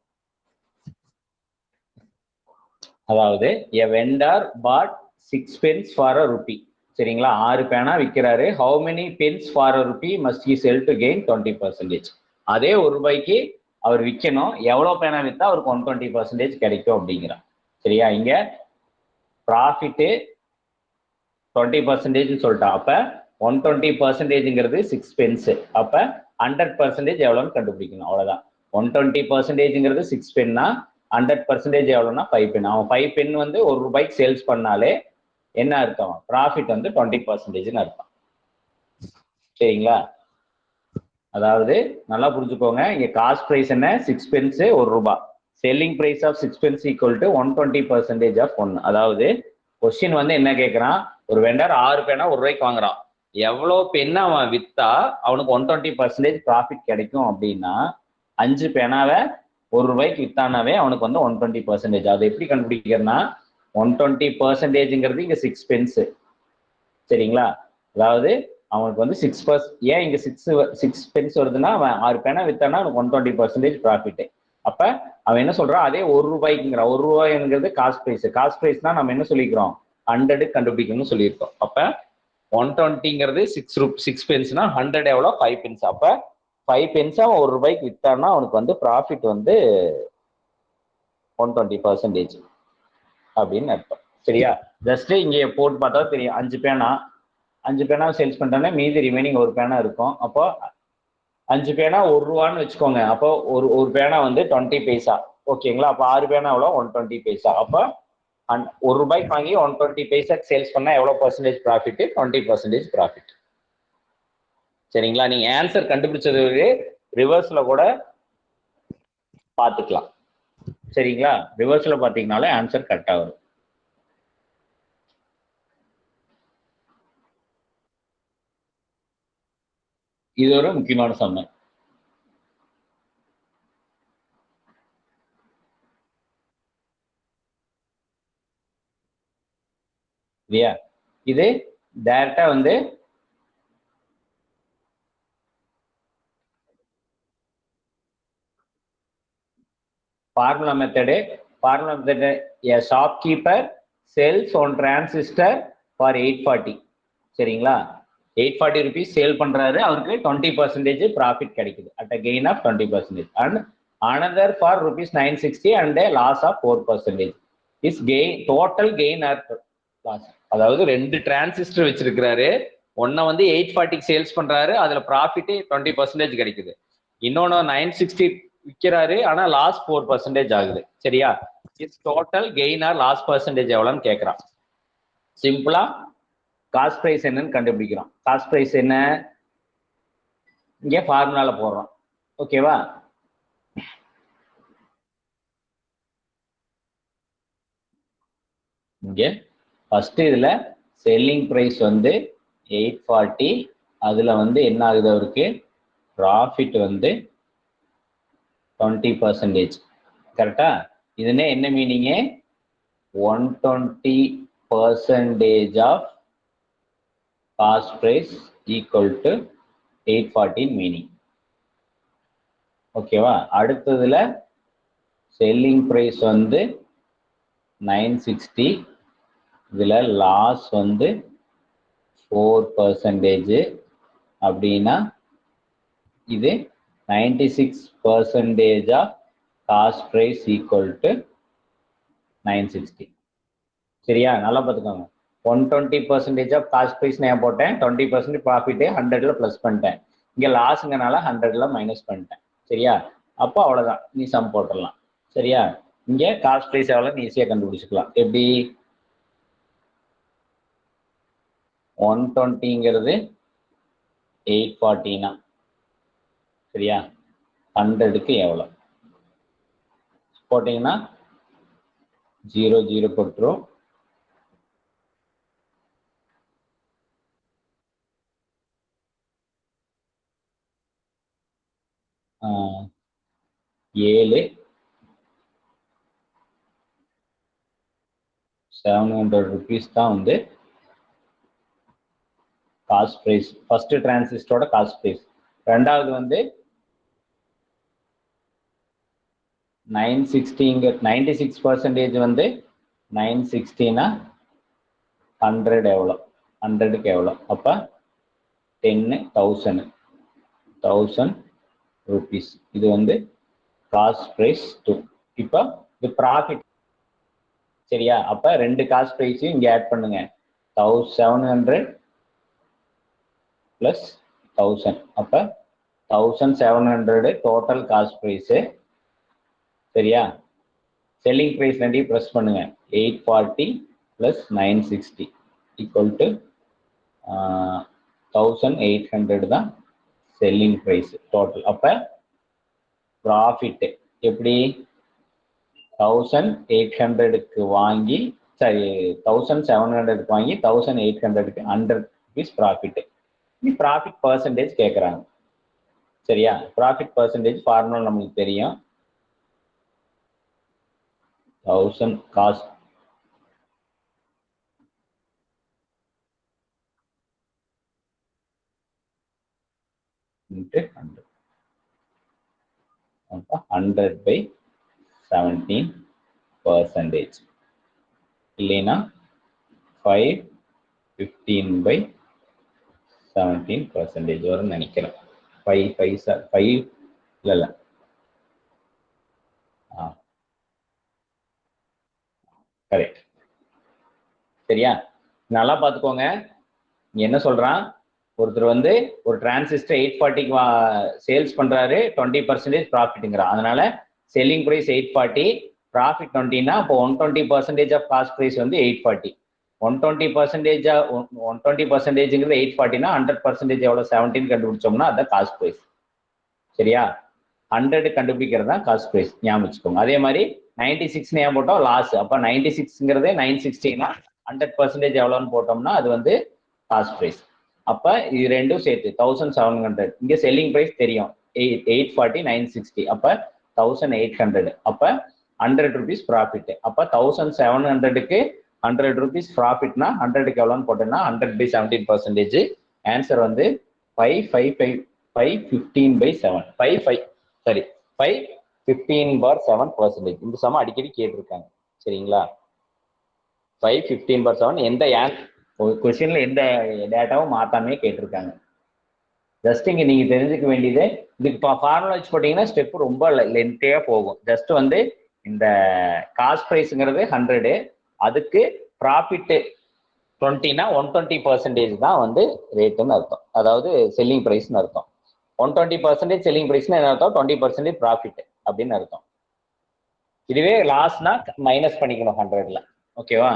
S2: அதாவது a vendor bought 6 pens for a rupee. சரிங்களா? 6 பேனா விற்கிறாரு. how many pens for a rupee must he sell to gain 20%? அதே ₹1 அவர் விற்கணும். எவ்வளவு பேனா வித்தா அவருக்கு 120% கிடைக்கும் அப்படிங்கிறான். சரியா? இங்க ப்ராஃபிட் 20% சொல்லிட்டான். அப்ப 120%ங்கிறது 6 pence. அப்ப 100% எவ்வளவுன்னு கண்டுபிடிக்கணும். அவ்வளவுதான். 120%ங்கிறது 6 பென்னா 100% எவ்வளவுன்னா 5 பென். அவன் 5 பென் வந்து ₹1 சேல்ஸ் பண்ணாலே என்ன அர்த்தம்? ப்ராஃபிட் வந்து 20%ன்னு அர்த்தம். சரிங்களா? அதாவது நல்லா புரிஞ்சுக்கோங்க. இங்க காஸ்ட் பிரைஸ் என்ன? 6 pence ₹1. Selling price of 6 pence equal to 120% of 1. அதாவது கொஸ்டின் வந்து என்ன கேட்கறான்? ஒரு வெண்டர் 6 பேனா ₹1 வாங்குறான். எவ்வளவு பெண்ணை அவன் வித்தா அவனுக்கு 120% ப்ராஃபிட் கிடைக்கும் அப்படின்னா 5 பேனாவை ₹1 வித்தானாவே அவனுக்கு வந்து 120%. அதை எப்படி கண்டுபிடிக்கிறதுனா 120%ங்கிறது இங்க 6 pence. சரிங்களா? அதாவது அவனுக்கு வந்து 6%. ஏன் இங்க 6 pence வருதுன்னா அவன் 6 பேனா வித்தானா அவனுக்கு 120% ப்ராஃபிட். அப்ப அவன் என்ன சொல்றான்? அதே ₹1ங்கிறான். ₹1ங்கிறது காஸ்ட் பிரைஸ். காஸ்ட் பிரைஸ்னா நம்ம என்ன சொல்லிக்கிறோம்? 100 கண்டுபிடிக்கணும்னு சொல்லியிருக்கோம். அப்ப 120ங்கிறது 6 பென்ஸ்னா 100 எவ்வளோ? 5 pence. அப்ப 5 pence அவன் ₹1 வித்தான்னா அவனுக்கு வந்து ப்ராஃபிட் வந்து 120% அப்படின்னு அர்த்தம். சரியா? ஜஸ்ட் இங்க போட்டு பார்த்தா தெரியும். 5 பேனா சேல்ஸ் பண்ணிட்டானே மீதி ரிமைனிங் ஒரு பேனா இருக்கும். அப்போ 5 பேனா ₹1ன்னு வச்சுக்கோங்க. அப்போ ஒரு பேனா வந்து 20 பைசா. ஓகேங்களா? அப்போ 6 பேனா எவ்வளோ? 120 பைசா. அப்போ ₹1 வாங்கி 120 பைசாக்கு சேல்ஸ் பண்ணா எவ்வளவு பர்சன்டேஜ் ப்ராஃபிட்? 20% ப்ராஃபிட். சரிங்களா? நீங்க ஆன்சர் கண்டுபிடிச்சது ரிவர்ஸ்ல கூட பாத்துக்கலாம். சரிங்களா? ரிவர்ஸ்ல பாத்தீங்கன்னாலே ஆன்சர் கரெக்டா வரும். இது ஒரு முக்கியமான சம்மை. இல்லையா? இது டைரக்டா வந்து formula method. Formula method a shopkeeper sells one transistor for 840. சரிங்களா? 840 rupees சேல் பண்றாரு. அவருக்கு 20% ப்ராஃபிட் கிடைக்குது. At a gain of 20%. and another for ₹960 and a loss of 4%. is gain total gain or loss. அதாவது 2 டிரான்சிஸ்டர் வச்சிருக்கிறாரு. ஒன்ன வந்து 840 sales பண்றாரு. அதுல ப்ராஃபிட் 20% கிடைக்குது. இன்னொன்னு 960 விற்கிறாரு. ஆனா லாஸ் 4% ஆகுது. சரியா? It's total gain or loss percentage எவ்வளோன்னு கேட்கறான். சிம்பிளா காஸ்ட் பிரைஸ் என்னன்னு கண்டுபிடிக்கிறோம். காஸ்ட் பிரைஸ் என்ன? இங்க ஃபார்முலால போடுறோம். ஓகேவா? இங்க ஃபர்ஸ்ட் இதுல செல்லிங் பிரைஸ் வந்து 840. அதுல வந்து என்ன ஆகுது? அவருக்கு ப்ராஃபிட் வந்து 20%. கரெக்டா? இதுனே என்ன meaning? 120% of cost price equal to 840 meaning. ஓகேவா? அடுத்ததுல செல்லிங் பிரைஸ் வந்து 960. இதுல லாஸ் வந்து 4% அப்படின்னா இது 96% of cost price equal to 960. சரியா? நல்லா பார்த்துக்கோங்க. 120% ஆஃப் காஸ்ட் பிரைஸ் நான் போட்டேன். 20% ப்ராஃபிட் 100ல பிளஸ் பண்ணிட்டேன். இங்க லாஸ்ங்கனால 100ல மைனஸ் பண்ணிட்டேன். சரியா? அப்போ அவ்வளவுதான். நீ சம் போட்டுடலாம். சரியா? இங்க காஸ்ட் பிரைஸ் எவ்வளவு ஈஸியா கண்டுபிடிச்சிக்கலாம். எப்படி? 120ங்கிறது 840னா சரியா? 100க்கு எவ்வளவு போட்டீங்கன்னா 0 போட்டுரும். 700 rupees தான் வந்து காஸ்ட் பிரைஸ். ஃபர்ஸ்ட் டிரான்சிஸ்டரோட காஸ்ட் பிரைஸ். ரெண்டாவது வந்து 960 96% வந்து 960னா 100 எவ்வளோ, 100க்கு எவ்வளோ, அப்போ 10,000 rupees. இது வந்து காஸ்ட் பிரைஸ் 2. இப்போ இது ப்ராஃபிட். சரியா? அப்போ ரெண்டு காஸ்ட் பிரைஸையும் இங்கே ஆட் பண்ணுங்க. 700 + 1000, அப்போ 1700 டோட்டல் காஸ்ட் ப்ரைஸு. சரியா? செல்லிங் ப்ரைஸ் ரெண்டையும் ப்ரெஸ் பண்ணுங்க. 840 + 960 = 1800 தான் செல்லிங் ப்ரைஸ் டோட்டல். அப்போ ப்ராஃபிட் எப்படி? 1800க்கு வாங்கி, சரி 1700க்கு வாங்கி 1800க்கு 100 rupees ப்ராஃபிட். இது ப்ராஃபிட் பர்சன்டேஜ் கேட்குறாங்க. சரியா? ப்ராஃபிட் பர்சன்டேஜ் ஃபார்முலா நமக்கு தெரியும். 1000 காஸ்ட் × 100. அப்போ 100/17%. இல்லைன்னா 515/17% வரும்னு நினைக்கிறேன். 5 இல்லை கரெக்ட். சரியா? நல்லா பார்த்துக்கோங்க. என்ன சொல்றான்? ஒருத்தர் வந்து ஒரு டிரான்சிஸ்டர் 840க்கு சேல்ஸ் பண்றாரு, 20% ப்ராஃபிட்டுங்கிறான். அதனால செல்லிங் ப்ரைஸ் 840, ப்ராஃபிட் 20னா அப்போ 120% ஆஃப் காஸ்ட் ப்ரைஸ் வந்து 840. 120%ங்கிறது 840னா 100% எவ்வளோ? 17 கண்டுபிடிச்சோம்னா அதான் காஸ்ட் ப்ரைஸ். சரியா? 100 கண்டுபிடிக்கிறது தான் காஸ்ட் ப்ரைஸ். ஞாபகம் வச்சுக்கோங்க. அதே மாதிரி 96 ஏன் போட்டோம்? லாஸ். அப்போ 96ங்கிறது 960னா 100% எவ்வளோன்னு போட்டோம்னா அது வந்து காஸ்ட் ப்ரைஸ். அப்போ இது ரெண்டும் சேர்த்து 1700. இங்கே செல்லிங் ப்ரைஸ் தெரியும் 840 960, அப்போ 1800. அப்போ 100 rupees ப்ராஃபிட். அப்போ 1700க்கு 100 rupees ப்ராஃபிட்னா 100க்கு எவ்வளோன்னு போட்டோம்னா 100/17%. ஆன்சர் வந்து 515/7. 515/7%. இந்த சம அடிக்கடி கேட்டிருக்காங்க. சரிங்களா? 515/7 எந்த கொஸ்டின்ல எந்த டேட்டாவும் மாத்தாமே கேட்டிருக்காங்க. ஜஸ்ட் இங்க நீங்க தெரிஞ்சுக்க வேண்டியது, இதுக்கு ஃபார்முலா வச்சு போட்டீங்கன்னா ஸ்டெப் ரொம்ப லென்த்தியா போகும். ஜஸ்ட் வந்து இந்த காஸ்ட் பிரைஸ்ங்கிறது 100, அதுக்கு ப்ராஃபிட் 20னா 120% தான் வந்து ரேட்டுன்னு அர்த்தம். அதாவது செல்லிங் பிரைஸ்னு அர்த்தம். 120% செல்லிங் பிரைஸ்னு என்ன அர்த்தம்? 20% ப்ராஃபிட் அப்படின்னு அர்த்தம். இதுவே லாஸ்னா மைனஸ் பண்ணிக்கணும் 100ல. ஓகேவா?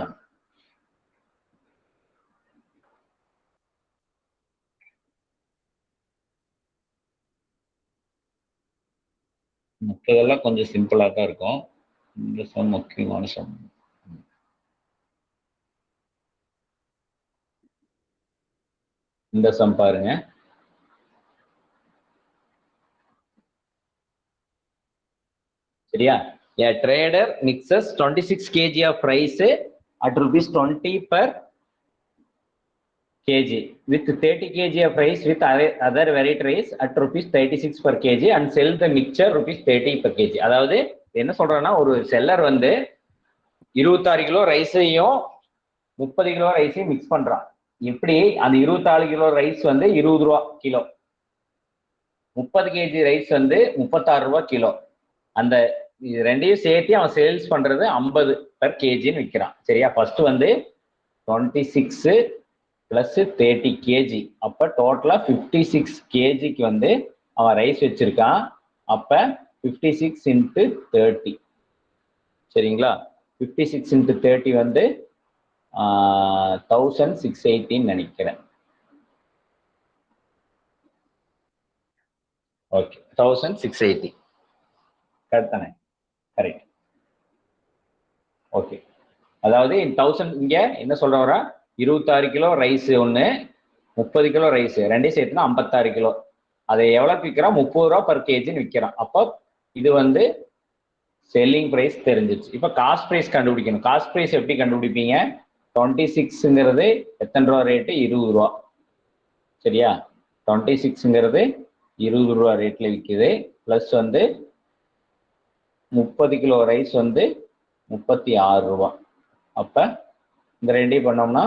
S2: மற்றதெல்லாம் கொஞ்சம் சிம்பிளா தான் இருக்கும். இந்த சம் முக்கியமான சம். இந்த சம் பாருங்க. சரியா? A trader mixes 26 kg of rice at ₹20 per kg with 30 kg of rice with other varied rice at ₹36 per kg and sell the mixture ₹30 per kg. அதாவது என்ன சொல்றேன்னா, ஒரு செல்லர் வந்து 26 கிலோ ரைஸையும் 30 கிலோ ரைஸையும் மிக்ஸ் பண்றான். இப்படி அந்த 24 கிலோ ரைஸ் வந்து 20 ரூபா கிலோ, 30 கேஜி ரைஸ் வந்து 36 ரூபா கிலோ. அந்த இது ரெண்டையும் சேர்த்து அவன் சேல்ஸ் பண்றது 50 per kgன்னு விற்கிறான். சரியா? ஃபர்ஸ்ட் வந்து 26 + 30 கேஜி, அப்ப டோட்டலா 56 கேஜிக்கு வந்து அவன் ரைஸ் வச்சிருக்கான். அப்ப 56 × 30. சரிங்களா? 56 × 30 வந்து 1680 நினைக்கிறேன். ஓகே, 1680 கரெக்ட் தானே? கரெக்ட். ஓகே, அதாவது 1000 இங்க என்ன சொல்றவரா, 26 கிலோ ரைஸ் ஒண்ணு, 30 கிலோ ரைஸ் ரெண்டையும் சேர்த்துனா 56 கிலோ. அதை எவ்வளவுக்கு விற்கிறான்? 30 ரூபா பர் கேஜின்னு விற்கிறான். அப்போ இது வந்து செல்லிங் பிரைஸ் தெரிஞ்சிச்சு. இப்போ காஸ்ட் பிரைஸ் கண்டுபிடிக்கணும். காஸ்ட் பிரைஸ் எப்படி கண்டுபிடிப்பீங்க? 26ங்கிறது எத்தனை ரூபா ரேட்டு? 20 ரூபா. சரியா? 26ங்கிறது 20 ரூபா ரேட்ல விற்குது. பிளஸ் வந்து 30 கிலோ ரைஸ் வந்து 36 ரூபா. அப்ப இந்த ரெண்டையும் பண்ணோம்னா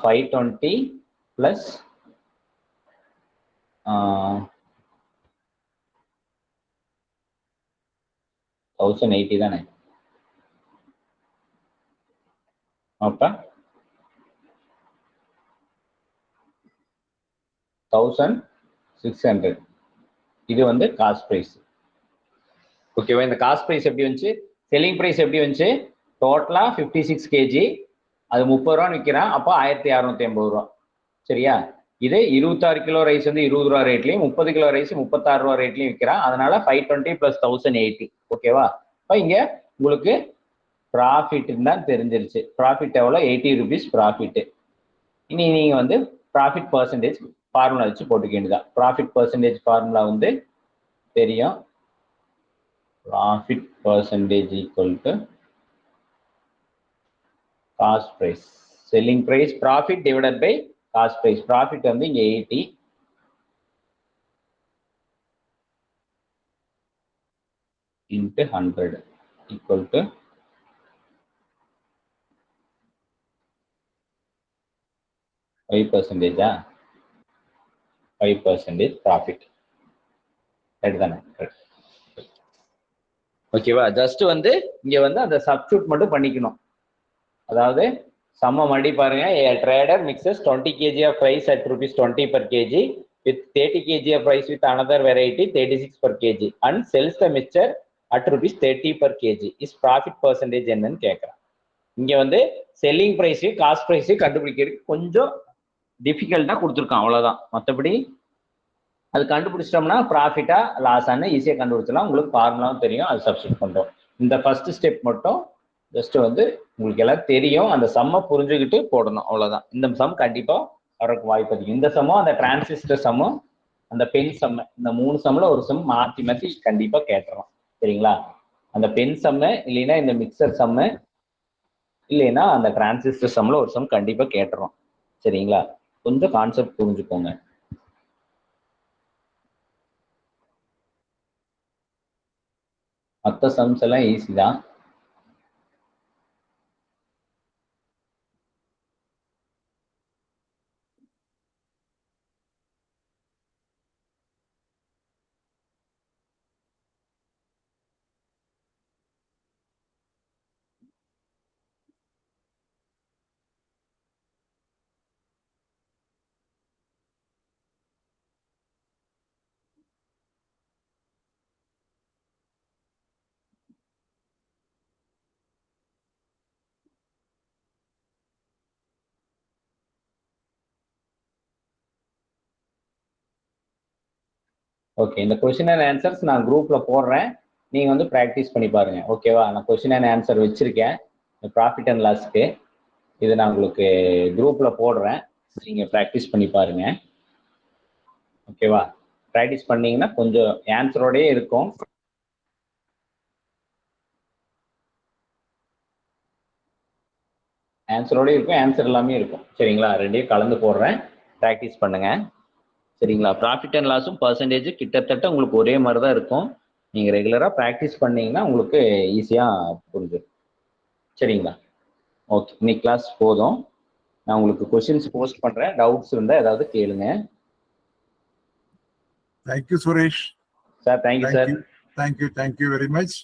S2: 520 பிளஸ் 1080 தானே? அப்ப 1600. இது வந்து காஸ்ட் பிரைஸ். ஓகேவா? இந்த காஸ்ட் பிரைஸ் எப்படி வந்துச்சு? செல்லிங் பிரைஸ் எப்படி வந்துச்சு? டோட்டலா 56 கேஜி, அது 30 ரூபான்னு விற்கிறான். அப்போ 1680 ரூபா. சரியா? இது 26 கிலோ ரைஸ் வந்து 20 ரூபா ரேட்லையும், 30 கிலோ ரைஸ் 36 ரூபா ரேட்லையும் விற்கிறான். அதனால 520 பிளஸ் 1080. ஓகேவா? இப்போ இங்க உங்களுக்கு ப்ராஃபிட் தான் தெரிஞ்சிருச்சு. ப்ராஃபிட் எவ்வளோ? 80 ருபீஸ் ப்ராஃபிட். இனி நீங்க வந்து ப்ராஃபிட் பர்சன்டேஜ் ஃபார்முலா வச்சு போட்டுக்க வேண்டியதான். ப்ராஃபிட் பர்சன்டேஜ் ஃபார்முலா வந்து தெரியும். Profit percentage equal to cost price. Selling price profit divided by cost price. Profit வந்து இங்க 80 into 100 equal to 5%. 5% ப்ராஃபிட். தானே? ஓகேவா? ஜஸ்ட் வந்து இங்க வந்து அந்த சப்ஸ்டியூட் மட்டும் பண்ணிக்கணும். அதாவது சம்ம மடி பாருங்க. A trader mixes 20 kg of rice at ₹20 per kg with 30 kg of rice with another variety 36 per kg and sells the mixture at ₹30 per kg. Is profit percentage என்னன்னு கேட்கறான். இங்க வந்து செல்லிங் பிரைஸ் காஸ்ட் பிரைஸ் கண்டுபிடிக்கிறதுக்கு கொஞ்சம் டிஃபிகல்ட்டா கொடுத்துருக்கான், அவ்வளவுதான். மற்றபடி அது கண்டுபிடிச்சிட்டோம்னா ப்ராஃபிட்டா லாஸான்னு ஈஸியா கண்டுபிடிச்சலாம். உங்களுக்கு ஃபார்முலாவும் தெரியும், அது சப்ஸ்டிட் பண்றோம். இந்த ஃபர்ஸ்ட் ஸ்டெப் மட்டும் ஜஸ்ட் வந்து உங்களுக்கு எல்லாம் தெரியும். அந்த சம்மை புரிஞ்சுக்கிட்டு போடணும், அவ்வளவுதான். இந்த சம் கண்டிப்பா வரக்கு வாய்ப்பு அதிகம். இந்த சம்மும் அந்த டிரான்சிஸ்டர் சம்மும் அந்த பென் சம்மு, இந்த 3 சம்ல ஒரு சம் மாற்றி மாற்றி கண்டிப்பா கேட்டுறோம். சரிங்களா? அந்த பென் சம்மு இல்லைன்னா இந்த மிக்சர் சம்மு இல்லைன்னா அந்த டிரான்சிஸ்டர் சம்ல ஒரு சம் கண்டிப்பா கேட்டுறோம். சரிங்களா? கொஞ்சம் கான்செப்ட் புரிஞ்சுக்கோங்க. மற்ற சம்ஸ் எல்லாம் ஈஸி தான். ஓகே, இந்த கொஸ்டின் அண்ட் ஆன்சர்ஸ் நான் குரூப்ல போடுறேன். நீங்க வந்து ப்ராக்டிஸ் பண்ணி பாருங்க. ஓகேவா? நான் கொஸ்டின் அண்ட் ஆன்சர் வச்சிருக்கேன் ப்ராஃபிட் அண்ட் லாஸ்க்கு. இது நான் உங்களுக்கு குரூப்ல போடுறேன், நீங்க ப்ராக்டிஸ் பண்ணி பாருங்க. ஓகேவா? ப்ராக்டிஸ் பண்ணீங்கன்னா கொஞ்சம் ஆன்சரோடயே இருக்கும். ஆன்சர் எல்லாமே இருக்கும். சரிங்களா? ரெண்டையும் கலந்து போடுறேன், ப்ராக்டிஸ் பண்ணுங்க. சரிங்களா? ப்ராஃபிட் அண்ட் லாஸும் பர்சன்டேஜ் கிட்டத்தட்ட உங்களுக்கு ஒரே மாதிரி தான் இருக்கும். நீங்க ரெகுலரா ப்ராக்டிஸ் பண்ணீங்கன்னா உங்களுக்கு ஈஸியா புரிஞ்சிடும். சரிங்களா? ஓகே, இன்னைக்கு கிளாஸ் போதும். நான் உங்களுக்கு கொஸ்டின்ஸ் போஸ்ட் பண்றேன். டவுட்ஸ் இருந்தா ஏதாவது கேளுங்க.
S1: Thank you Suresh
S2: sir. Thank you sir.
S1: Thank you very much.